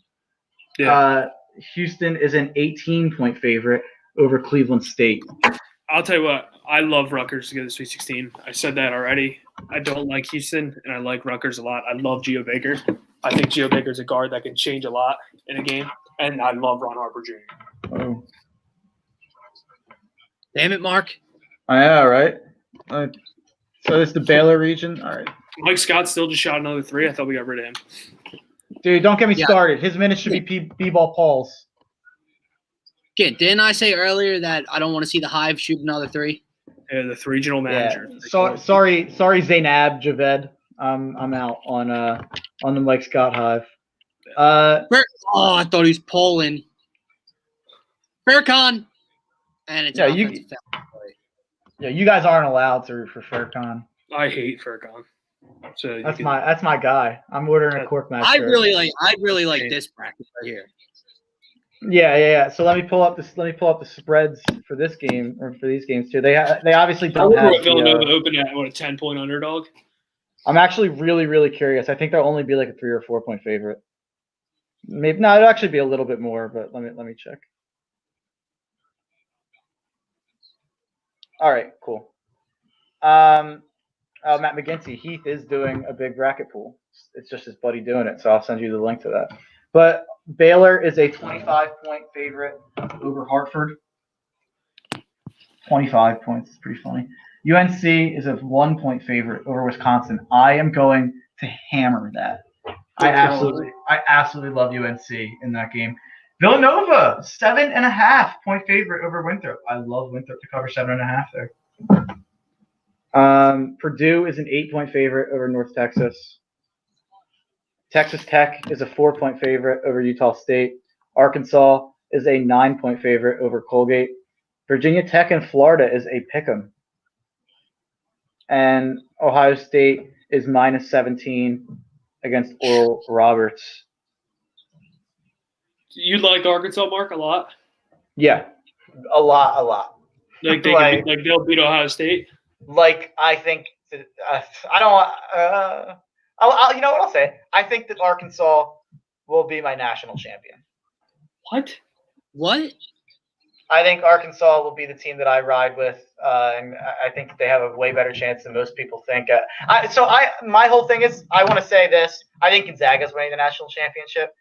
Yeah. Houston is an 18-point favorite over Cleveland State. I'll tell you what, I love Rutgers to get the Sweet 16. I said that already. I don't like Houston, and I like Rutgers a lot. I love Geo Baker. I think Geo Baker's a guard that can change a lot in a game, and I love Ron Harper Jr. Oh. Damn it, Mark. I know, right? So it's the Baylor region. All right. Mike Scott still just shot another 3. I thought we got rid of him. Dude, don't get me started. His minutes should be B-ball Paul's. Again, didn't I say earlier that I don't want to see the Hive shoot another 3? Yeah, the regional manager. Yeah. Sorry, Zainab Javed. I'm out on the Mike Scott Hive. I thought he was Poland. Faircon. And it's offensive foul. Yeah, you guys aren't allowed to root for Faircon. I hate Faircon. So that's my guy. I'm ordering a cork match. I really like this bracket right here. Yeah. So let me pull up the spreads for this game or for these games too. They obviously don't have. Villanova open at what, a 10-point underdog? I'm actually really, really curious. I think they'll only be like a 3 or 4 point favorite. Maybe no, it'll actually be a little bit more, but let me check. All right, cool. Matt McGinty, Heath is doing a big bracket pool. It's just his buddy doing it, so I'll send you the link to that. But Baylor is a 25-point favorite over Hartford. 25 points is pretty funny. UNC is a 1-point favorite over Wisconsin. I am going to hammer that. I absolutely love UNC in that game. Villanova, 7.5-point favorite over Winthrop. I love Winthrop to cover 7.5 there. Purdue is an 8-point favorite over North Texas. Texas Tech is a 4-point favorite over Utah State. Arkansas is a 9-point favorite over Colgate. Virginia Tech and Florida is a pick'em. And Ohio State is -17 against Oral Roberts. You like Arkansas, Mark, a lot? Yeah, a lot. Like they'll beat Ohio State? Like, I think I don't you know what I'll say? I think that Arkansas will be my national champion. What? I think Arkansas will be the team that I ride with, and I think they have a way better chance than most people think. My whole thing is, I want to say this. I think Gonzaga's winning the national championship,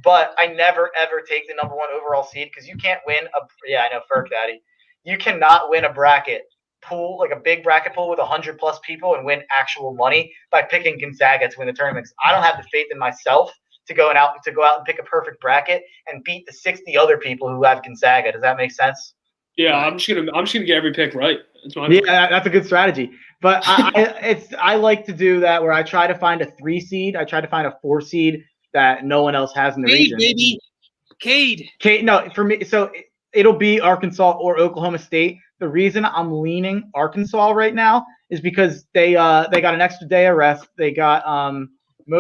but I never, ever take the number 1 overall seed because you can't win I know, Ferk Daddy. You cannot win a bracket pool, like a big bracket pool with 100+ people and win actual money by picking Gonzaga to win the tournaments. I don't have the faith in myself to go out and pick a perfect bracket and beat the 60 other people who have Gonzaga. Does that make sense? Yeah, I'm just gonna get every pick right. That's a good strategy. But I like to do that where I try to find a 3 seed. I try to find a 4 seed that no one else has in the region. Baby. Cade. No, for me, so it'll be Arkansas or Oklahoma State. The reason I'm leaning Arkansas right now is because they got an extra day of rest. They got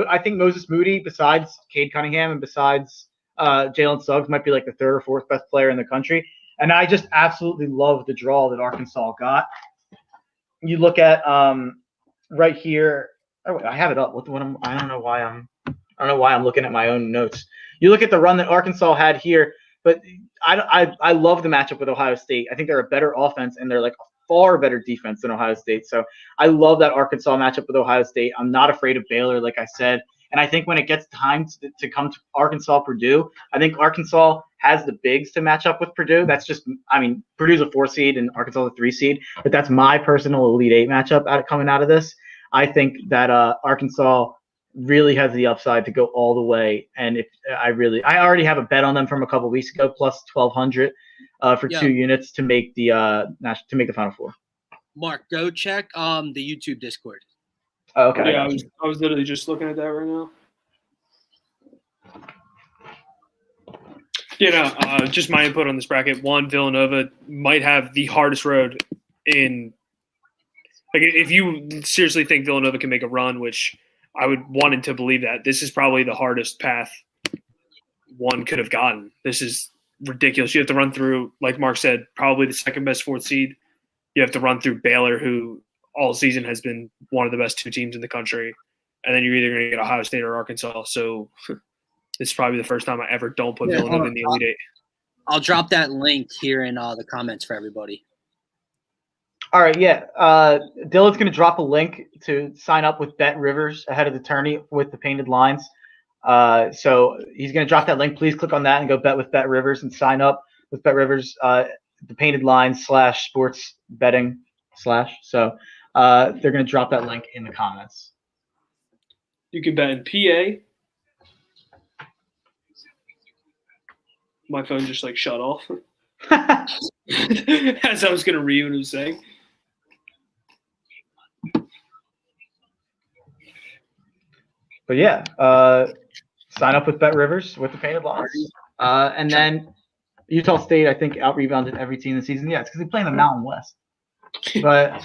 I think Moses Moody, besides Cade Cunningham and besides Jalen Suggs, might be like the 3rd or 4th best player in the country. And I just absolutely love the draw that Arkansas got. You look at right here. Oh, I have it up. I don't know why I'm looking at my own notes. You look at the run that Arkansas had here, but I love the matchup with Ohio State. I think they're a better offense and they're like a far better defense than Ohio State. So I love that Arkansas matchup with Ohio State. I'm not afraid of Baylor, like I said. And I think when it gets time to come to Arkansas-Purdue, I think Arkansas has the bigs to match up with Purdue. That's just, Purdue's a 4 seed and Arkansas is a 3 seed, but that's my personal Elite 8 matchup coming out of this. I think that Arkansas really has the upside to go all the way. And I already have a bet on them from a couple weeks ago, plus 1,200 for 2 units to make the Final Four. Mark, go check the YouTube Discord. Oh, okay. Yeah, I was literally just looking at that right now. Just my input on this bracket. 1, Villanova might have the hardest road in Like, if you seriously think Villanova can make a run, which I would wanted to believe that, this is probably the hardest path one could have gotten. This is ridiculous. You have to run through, like Mark said, probably the second best fourth seed. You have to run through Baylor, who all season has been one of the best two teams in the country. And then you're either going to get Ohio State or Arkansas. So this is probably the first time I ever don't put Villanova in the Elite Eight. I'll drop that link here in the comments for everybody. All right, yeah. Dylan's going to drop a link to sign up with Bet Rivers ahead of the tourney with the painted lines. So he's going to drop that link. Please click on that and go bet with Bet Rivers and sign up with Bet Rivers, the painted lines / sports betting / So they're going to drop that link in the comments. You can bet in PA. My phone just like shut off as I was going to read what it was saying. But yeah, sign up with Bet Rivers with the painted lines. And then Utah State, I think, out-rebounded every team this season. Yeah, it's because they play in the Mountain West. But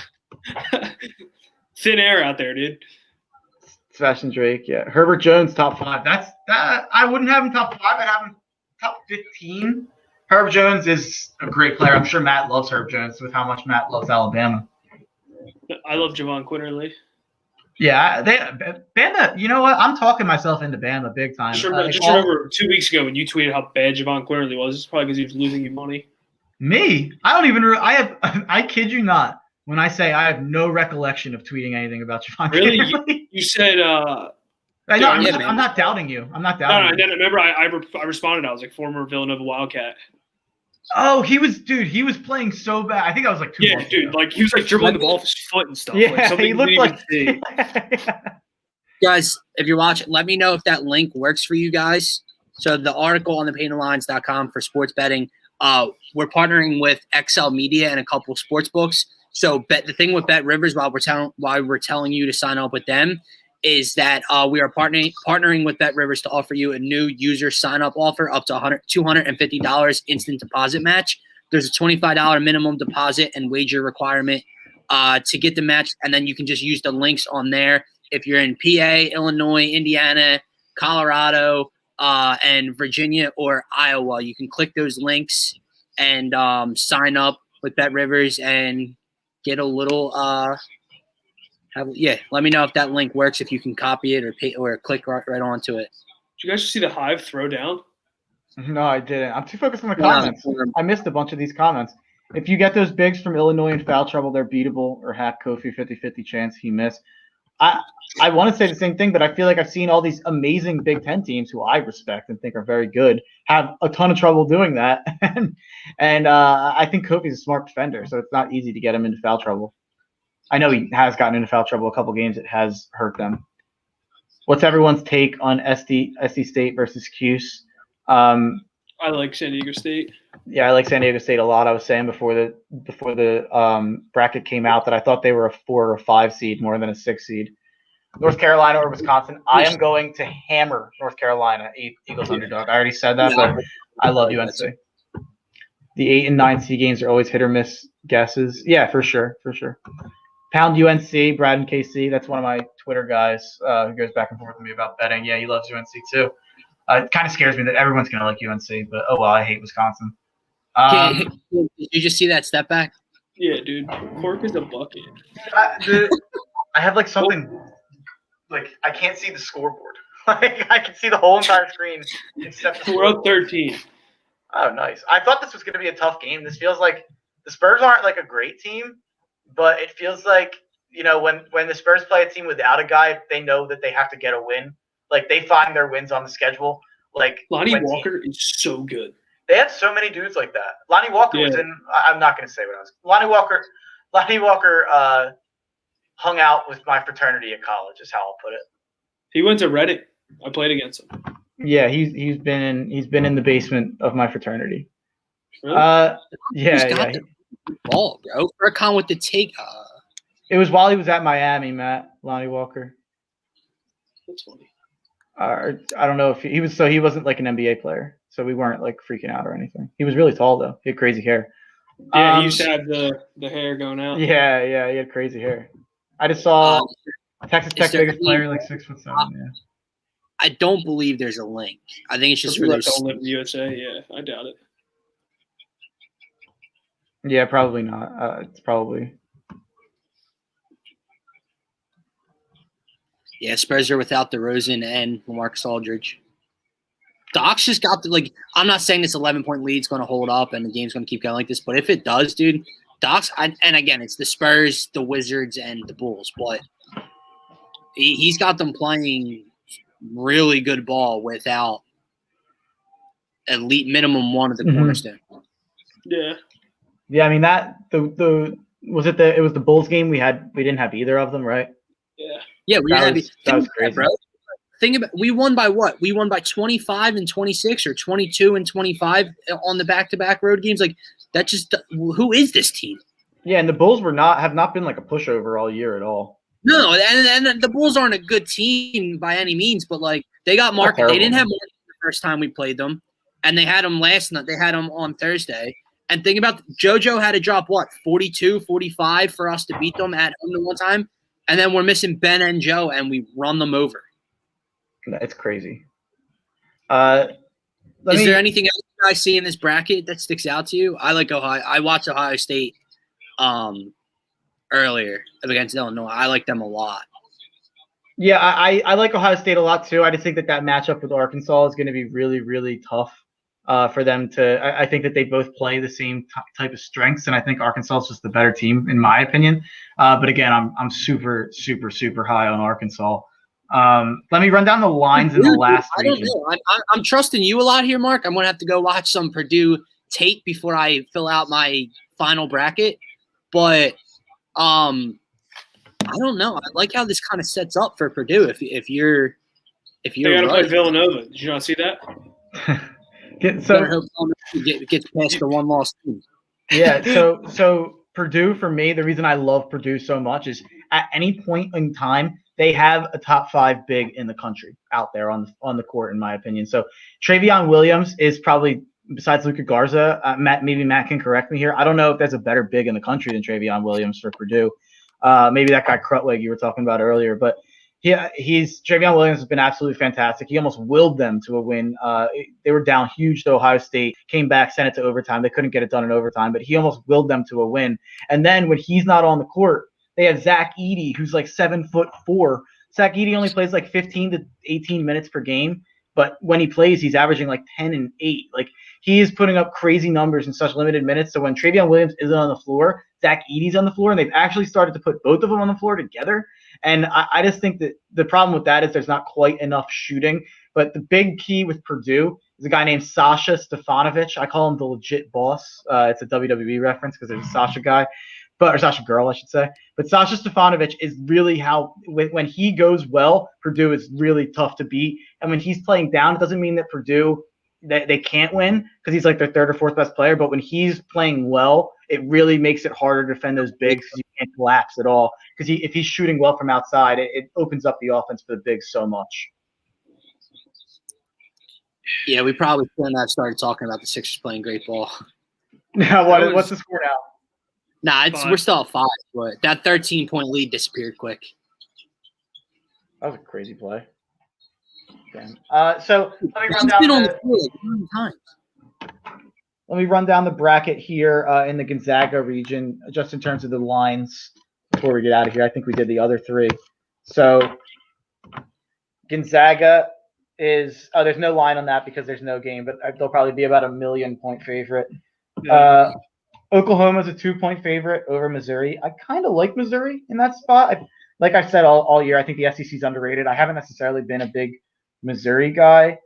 thin air out there, dude. Sebastian Drake, yeah. Herbert Jones, top 5. That I wouldn't have him top 5. I'd have him top 15. Herbert Jones is a great player. I'm sure Matt loves Herb Jones with how much Matt loves Alabama. I love Javon Quinterly. Yeah, Bama. You know what? I'm talking myself into Bama big time. Just remember 2 weeks ago when you tweeted how bad Javon Quinterly was. It's probably because he was losing you money. Me? I don't even. I kid you not. When I say I have no recollection of tweeting anything about Javon Quinterly. Really? You said. I'm not doubting you. I'm not doubting. No, I didn't. Remember, I responded. I was like, former Villanova Wildcat. Oh, he was playing so bad. I think I was like 2 months ago. Like he was like dribbling the ball with his foot and stuff. Yeah, like, he looked like. Guys, if you're watching, let me know if that link works for you guys. So the article on thepaintedlines.com for sports betting. We're partnering with XL Media and a couple sports books. So the thing with Bet Rivers, why we're telling you to sign up with them, is that we are partnering with Bet Rivers to offer you a new user sign-up offer up to $250 instant deposit match. There's a $25 minimum deposit and wager requirement to get the match, and then you can just use the links on there. If you're in PA, Illinois, Indiana, Colorado, and Virginia or Iowa, you can click those links and sign up with Bet Rivers and get a little let me know if that link works, if you can copy it or click right onto it. Did you guys see the Hive throw down? No, I didn't. I'm too focused on the comments. I missed a bunch of these comments. If you get those bigs from Illinois in foul trouble, they're beatable, or hack Kofi 50-50 chance he missed. I want to say the same thing, but I feel like I've seen all these amazing Big Ten teams who I respect and think are very good have a ton of trouble doing that. and I think Kofi's a smart defender, so it's not easy to get him into foul trouble. I know he has gotten into foul trouble a couple games. It has hurt them. What's everyone's take on SC State versus Cuse? I like San Diego State. Yeah, I like San Diego State a lot. I was saying before the bracket came out that I thought they were a 4 or 5 seed more than a 6 seed. North Carolina or Wisconsin. I am going to hammer North Carolina, Eagles underdog. I already said that, but I love UNC. The 8 and 9 seed games are always hit or miss guesses. Yeah, for sure. Pound UNC, Brad and KC. That's one of my Twitter guys who goes back and forth with me about betting. Yeah, he loves UNC too. It kind of scares me that everyone's going to like UNC, but oh well, I hate Wisconsin. Did you just see that step back? Yeah, dude. Cork is a bucket. I have like something like I can't see the scoreboard. Like I can see the whole entire screen except we're up 13. Oh, nice. I thought this was going to be a tough game. This feels like the Spurs aren't like a great team, but it feels like, you know, when the Spurs play a team without a guy, they know that they have to get a win. Like they find their wins on the schedule. Like Lonnie Walker is so good. They had so many dudes like that. Lonnie Walker was in. I'm not going to say what I was. Lonnie Walker hung out with my fraternity at college. Is how I'll put it. He went to Reading. I played against him. Yeah, he's been in the basement of my fraternity. Really? Yeah. Ball, bro. Furcon with the take. It was while he was at Miami, Matt. Lonnie Walker. That's funny. I don't know if he was. So he wasn't like an NBA player. So we weren't like freaking out or anything. He was really tall though. He had crazy hair. Yeah, he used to have the hair going out. Yeah, he had crazy hair. I just saw Texas Tech biggest player, like 6'7". Yeah. I don't believe there's a link. I think it's just for People those. that don't live in the USA. Yeah, I doubt it. Yeah, probably not. It's probably. Yeah, Spurs are without DeRozan and LaMarcus Aldridge. Doc's just got I'm not saying this 11-point lead's going to hold up and the game's going to keep going like this, but if it does, dude, Doc's and again, it's the Spurs, the Wizards, and the Bulls, but he's got them playing really good ball without at least minimum one of the cornerstone. Yeah. Yeah, I mean that it was the Bulls game we didn't have either of them, right? Yeah, that was crazy, bro. Think about we won by what? We won by 25 and 26 or 22 and 25 on the back-to-back road games. Like that just who is this team? Yeah, and the Bulls have not been like a pushover all year at all. No, and the Bulls aren't a good team by any means, but like they got Mark. They didn't have Mark the first time we played them, and they had him last night. They had him on Thursday. And think about JoJo had to drop 42, 45 for us to beat them at home the one time, and then we're missing Ben and Joe, and we run them over. It's crazy. Is there anything else you guys see in this bracket that sticks out to you? I like Ohio. I watched Ohio State earlier against Illinois. I like them a lot. Yeah, I like Ohio State a lot too. I just think that matchup with Arkansas is going to be really, really tough for them to. I think that they both play the same type of strengths, and I think Arkansas is just the better team in my opinion. But again, I'm super, super, super high on Arkansas. Let me run down the lines in the last region. I'm trusting you a lot here, Mark. I'm going to have to go watch some Purdue tape before I fill out my final bracket. But I don't know. I like how this kind of sets up for Purdue. If you're they got to play Villanova. Did you not see that? Gets past the one loss team. Yeah. So Purdue for me, the reason I love Purdue so much is at any point in time they have a top 5 big in the country out there on the court, in my opinion. So Travion Williams is probably, besides Luka Garza, maybe Matt can correct me here. I don't know if there's a better big in the country than Travion Williams for Purdue. Maybe that guy Krutwig you were talking about earlier, but Travion Williams has been absolutely fantastic. He almost willed them to a win. They were down huge to Ohio State, came back, sent it to overtime. They couldn't get it done in overtime, but he almost willed them to a win. And then when he's not on the court, they have Zach Edey, who's like 7'4". Zach Edey only plays like 15 to 18 minutes per game, but when he plays, he's averaging like 10 and 8. Like he is putting up crazy numbers in such limited minutes. So when Travion Williams isn't on the floor, Zach Edey's on the floor, and they've actually started to put both of them on the floor together. And I just think that the problem with that is there's not quite enough shooting. But the big key with Purdue is a guy named Sasha Stefanovic. I call him the legit boss. It's a WWE reference because there's a Sasha guy. Or Sasha girl, I should say. But Sasha Stefanovic is really how when he goes well, Purdue is really tough to beat. And when he's playing down, it doesn't mean that Purdue they can't win because he's like their 3rd or 4th best player. But when he's playing well, it really makes it harder to defend those bigs because you can't collapse at all. Because if he's shooting well from outside, it opens up the offense for the bigs so much. Yeah, we probably shouldn't have started talking about the Sixers playing great ball. Now, what's the score now? Nah, we're still at 5, but that 13-point lead disappeared quick. That was a crazy play. Damn. So let me run down the bracket here in the Gonzaga region, just in terms of the lines before we get out of here. I think we did the other 3. So Gonzaga is there's no line on that because there's no game, but they'll probably be about a 1 million point favorite. Yeah. Oklahoma's a 2-point favorite over Missouri. I kind of like Missouri in that spot. Like I said all year, I think the SEC is underrated. I haven't necessarily been a big Missouri guy,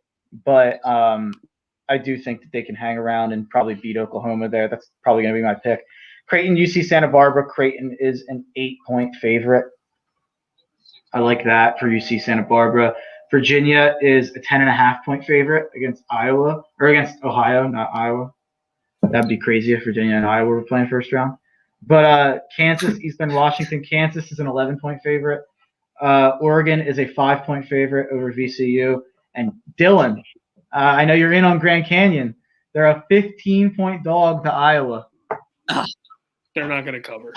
but I do think that they can hang around and probably beat Oklahoma there. That's probably going to be my pick. Creighton, UC Santa Barbara. Creighton is an 8-point favorite. I like that for UC Santa Barbara. Virginia is a 10.5-point favorite against Ohio, not Iowa. That'd be crazy if Virginia and Iowa were playing first round. But Kansas, East Bend, Washington. Kansas is an 11-point favorite. Oregon is a 5-point favorite over VCU. And Dylan, I know you're in on Grand Canyon. They're a 15-point dog to Iowa. They're not going to cover.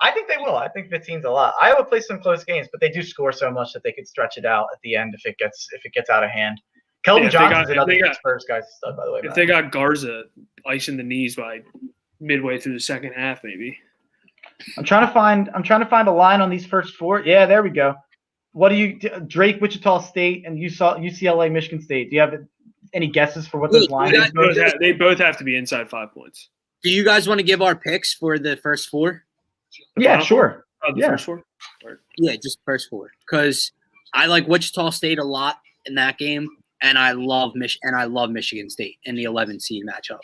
I think they will. I think 15's a lot. Iowa plays some close games, but they do score so much that they could stretch it out at the end if it gets out of hand. Kelvin Johnson's another Spurs guy's stud, by the way. If they got Garza icing the knees by midway through the second half, maybe. I'm trying to find a line on these first four. Yeah, there we go. What do you Drake, Wichita State, and UCLA, Michigan State? Do you have any guesses for what those lines are? They both have to be inside 5 points. Do you guys want to give our picks for the first four? Yeah, sure. First four? Yeah, just first four. Because I like Wichita State a lot in that game, and I love Michigan State in the 11 seed matchup.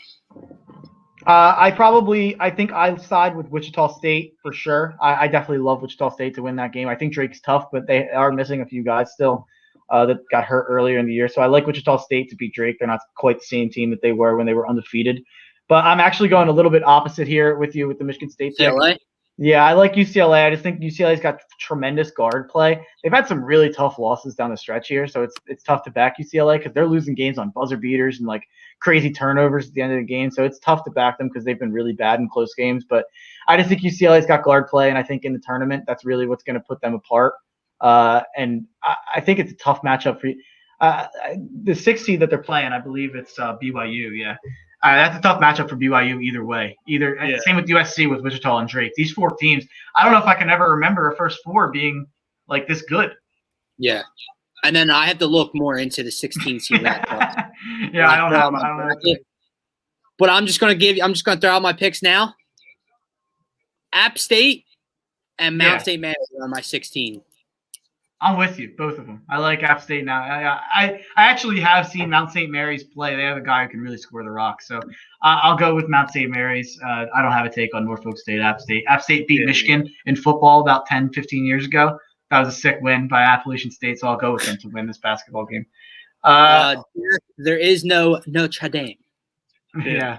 I think I'll side with Wichita State for sure. I definitely love Wichita State to win that game. I think Drake's tough, but they are missing a few guys still that got hurt earlier in the year. So I like Wichita State to beat Drake. They're not quite the same team that they were when they were undefeated. But I'm actually going a little bit opposite here with you with the Michigan State pick. UCLA? Yeah, I like UCLA. I just think UCLA's got tremendous guard play. They've had some really tough losses down the stretch here, so it's tough to back UCLA because they're losing games on buzzer beaters and like crazy turnovers at the end of the game. So it's tough to back them because they've been really bad in close games. But I just think UCLA's got guard play, and I think in the tournament that's really what's going to put them apart. And I think it's a tough matchup for you. The 6th seed that they're playing, I believe it's BYU. Yeah. That's a tough matchup for BYU either way. Same with USC with Wichita and Drake. These 4 teams, I don't know if I can ever remember a first 4 being like this good. Yeah, and then I have to look more into the 16 seed matchup. Yeah, I don't know. But I'm just gonna throw out my picks now. App State and Mount St. Mary's are my 16. I'm with you, both of them. I like App State now. I actually have seen Mount St. Mary's play. They have a guy who can really score the rock. So I'll go with Mount St. Mary's. I don't have a take on Norfolk State, App State. App State beat Michigan in football about 10, 15 years ago. That was a sick win by Appalachian State, so I'll go with them to win this basketball game. There is no Notre Dame. Yeah,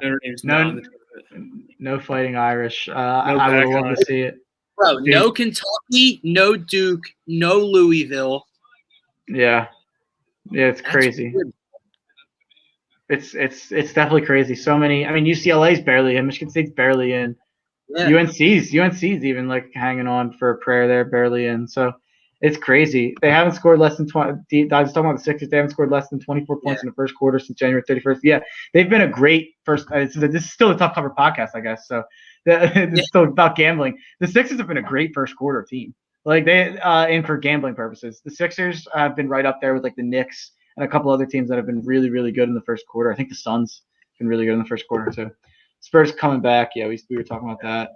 no fighting Irish. I would love to see it. Bro, no Kentucky, no Duke, no Louisville. Yeah, it's crazy. It's definitely crazy. So many. I mean, UCLA's barely in. Michigan State's barely in. Yeah. UNC's even like hanging on for a prayer there, barely in. So it's crazy. They haven't scored less than 20. I was talking about the Sixers. They haven't scored less than 24 points in the first quarter since January 31st. Yeah, they've been a great first. This is still a tough cover podcast, I guess. So it's still about gambling. The Sixers have been a great first quarter team. Like they in for gambling purposes. The Sixers have been right up there with like the Knicks and a couple other teams that have been really, really good in the first quarter. I think the Suns have been really good in the first quarter too. Spurs coming back. Yeah, we were talking about that.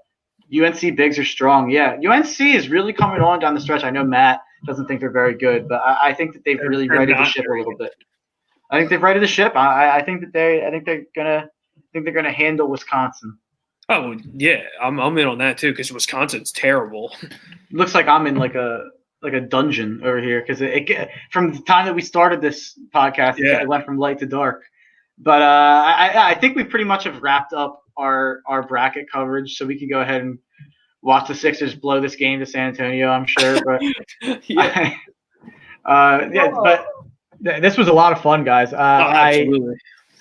UNC bigs are strong. Yeah, UNC is really coming on down the stretch. I know Matt doesn't think they're very good, but I think that they've really righted the ship a little bit. I think they've righted the ship. I think they're gonna handle Wisconsin. Oh yeah, I'm in on that too because Wisconsin's terrible. Looks like I'm in like a dungeon over here because it from the time that we started this podcast, it went from light to dark. But I think we pretty much have wrapped up our bracket coverage, so we can go ahead and watch the Sixers blow this game to San Antonio, I'm sure. But but this was a lot of fun, guys. Absolutely.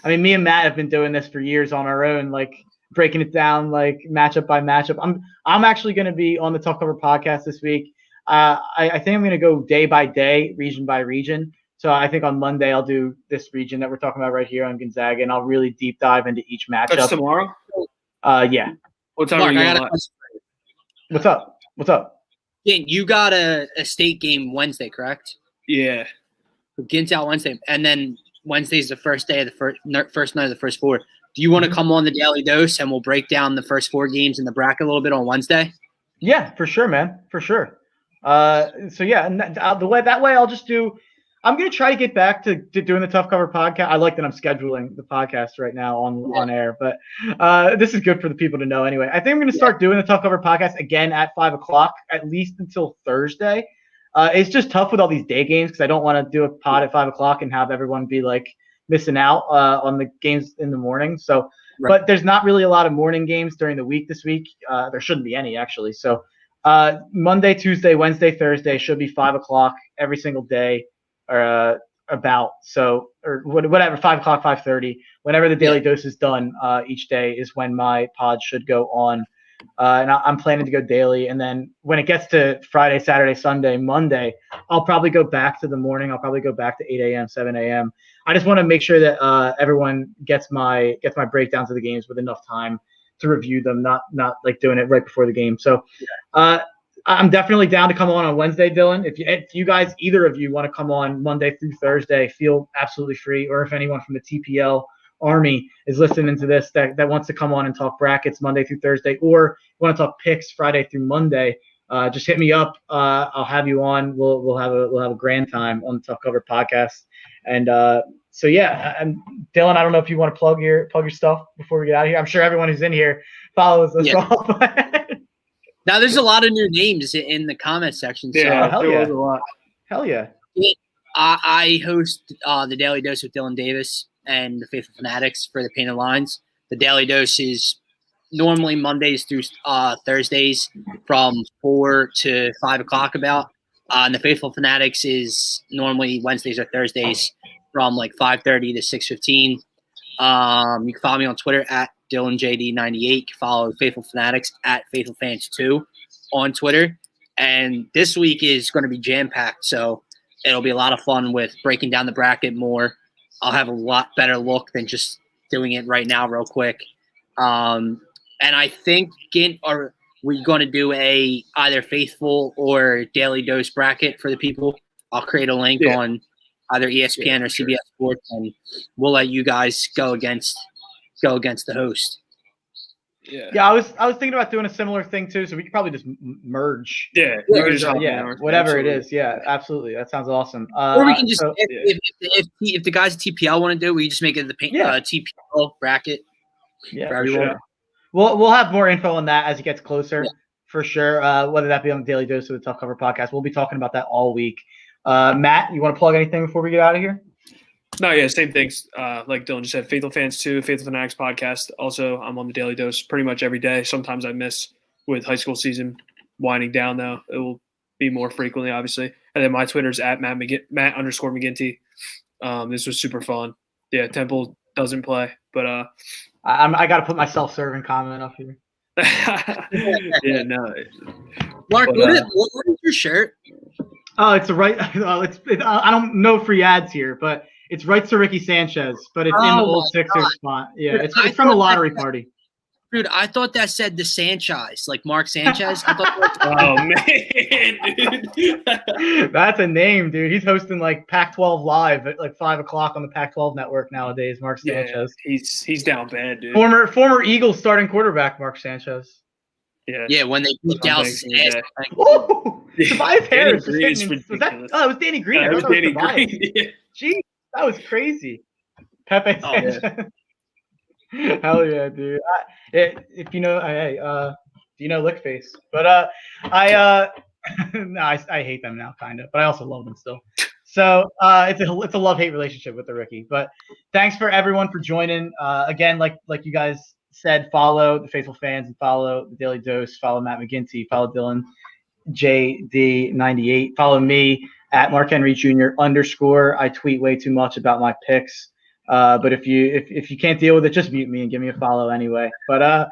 I mean, me and Matt have been doing this for years on our own, like breaking it down like matchup by matchup. I'm actually going to be on the Tough Cover podcast this week. I think I'm going to go day by day, region by region. So I think on Monday I'll do this region that we're talking about right here on Gonzaga, and I'll really deep dive into each matchup. That's tomorrow? Yeah. What time Mark, are you I got on? a question. What's up? Dan, you got a state game Wednesday, correct? Yeah. Gint's out Wednesday, and then Wednesday's the first day of the first night of the first 4. Do you want to come on the Daily Dose and we'll break down the first 4 games in the bracket a little bit on Wednesday? Yeah, for sure, man. For sure. So yeah, and that way I'll just do. I'm gonna try to get back to doing the Tough Cover podcast. I like that I'm scheduling the podcast right now on air, but this is good for the people to know anyway. I think I'm gonna start doing the Tough Cover podcast again at 5:00, at least until Thursday. It's just tough with all these day games because I don't want to do a pod at 5:00 and have everyone be like missing out on the games in the morning. So, but there's not really a lot of morning games during the week this week. There shouldn't be any actually. So Monday, Tuesday, Wednesday, Thursday should be 5:00 every single day. Or about. So, or whatever, 5 o'clock, 5:30, whenever the daily dose is done each day is when my pod should go on. And I'm planning to go daily. And then when it gets to Friday, Saturday, Sunday, Monday, I'll probably go back to the morning. I'll probably go back to 8 a.m., 7 a.m. I just want to make sure that everyone gets my breakdowns of the games with enough time to review them, not like doing it right before the game. So I'm definitely down to come on Wednesday, Dylan. If you guys, either of you, want to come on Monday through Thursday, feel absolutely free. Or if anyone from the TPL Army is listening to this that wants to come on and talk brackets Monday through Thursday, or want to talk picks Friday through Monday, just hit me up. I'll have you on. We'll have a grand time on the Tough Cover podcast. And so yeah, and Dylan, I don't know if you want to plug your stuff before we get out of here. I'm sure everyone who's in here follows us all. Now there's a lot of new names in the comment section. So there was a lot. Hell yeah. I host the Daily Dose with Dylan Davis and the Faithful Fanatics for the Painted Lines. The Daily Dose is normally Mondays through Thursdays from 4 to 5 o'clock about. And the Faithful Fanatics is normally Wednesdays or Thursdays from like 5:30 to 6:15. You can follow me on Twitter at DylanJD98. You can follow Faithful Fanatics at FaithfulFans2 on Twitter. And this week is going to be jam-packed, so it'll be a lot of fun with breaking down the bracket more. I'll have a lot better look than just doing it right now real quick. And I think are we going to do a either Faithful or Daily Dose bracket for the people? I'll create a link on either ESPN or CBS Sports, and we'll let you guys go against the host. Yeah, I was thinking about doing a similar thing too, so we could probably just merge. Whatever it is. Yeah, absolutely. That sounds awesome. Or we can just if the guys at TPL want to do it, we just make it the TPL bracket. Yeah, for everyone. sure. We'll have more info on that as it gets closer, for sure. Whether that be on the Daily Dose or the Tough Cover podcast, we'll be talking about that all week. Matt, you want to plug anything before we get out of here? No, yeah, same things. Like Dylan just said, Faithful Fans 2, Faithful Fanatics podcast. Also, I'm on the Daily Dose pretty much every day. Sometimes I miss with high school season winding down, though. It will be more frequently, obviously. And then my Twitter's at Matt_McGinty. This was super fun. Yeah, Temple doesn't play, but I got to put my self-serving comment up here. Yeah, no. Mark, what is your shirt? Oh, it's right. I don't know free ads here, but it's right to Ricky Sanchez, but it's in the old Sixers spot. Yeah, it's from a lottery party. Dude, I thought that said the Sanchez, like Mark Sanchez. I thought oh man, dude, that's a name, dude. He's hosting like Pac-12 live at like 5 o'clock on the Pac-12 network nowadays. Mark Sanchez. He's down bad, dude. Former Eagles starting quarterback Mark Sanchez. Yeah, when they beat Dallas. Whoa! Tobias Harris. It was Danny Green. It was Danny Green. Yeah. Jeez, that was crazy. Pepe Sanchez. Hell yeah, dude. If you know, do you know Lickface? But I hate them now, kind of, but I also love them still. So it's a love-hate relationship with the Ricky. But thanks for everyone for joining. Again, like you guys said, follow the Faithful Fans and follow the Daily Dose. Follow Matt McGinty. Follow Dylan JD98. Follow me at Mark Henry Jr. _ I tweet way too much about my picks. But if you can't deal with it, just mute me and give me a follow anyway. But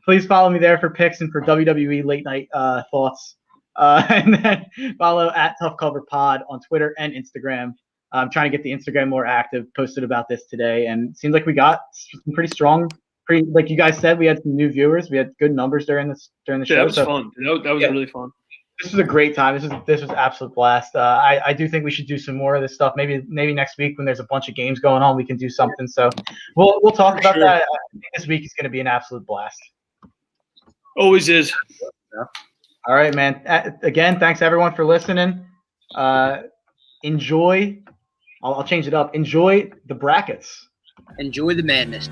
please follow me there for picks and for WWE late night thoughts. And then follow at Tough Cover Pod on Twitter and Instagram. I'm trying to get the Instagram more active. Posted about this today, and it seems like we got some pretty strong. Like you guys said, we had some new viewers. We had good numbers during the show. That was fun. That was really fun. This was a great time. This was absolute blast. I do think we should do some more of this stuff. Maybe next week when there's a bunch of games going on, we can do something. So we'll talk about that. I think this week is going to be an absolute blast. Always is. All right, man. Again, thanks everyone for listening. Enjoy. I'll change it up. Enjoy the brackets. Enjoy the madness.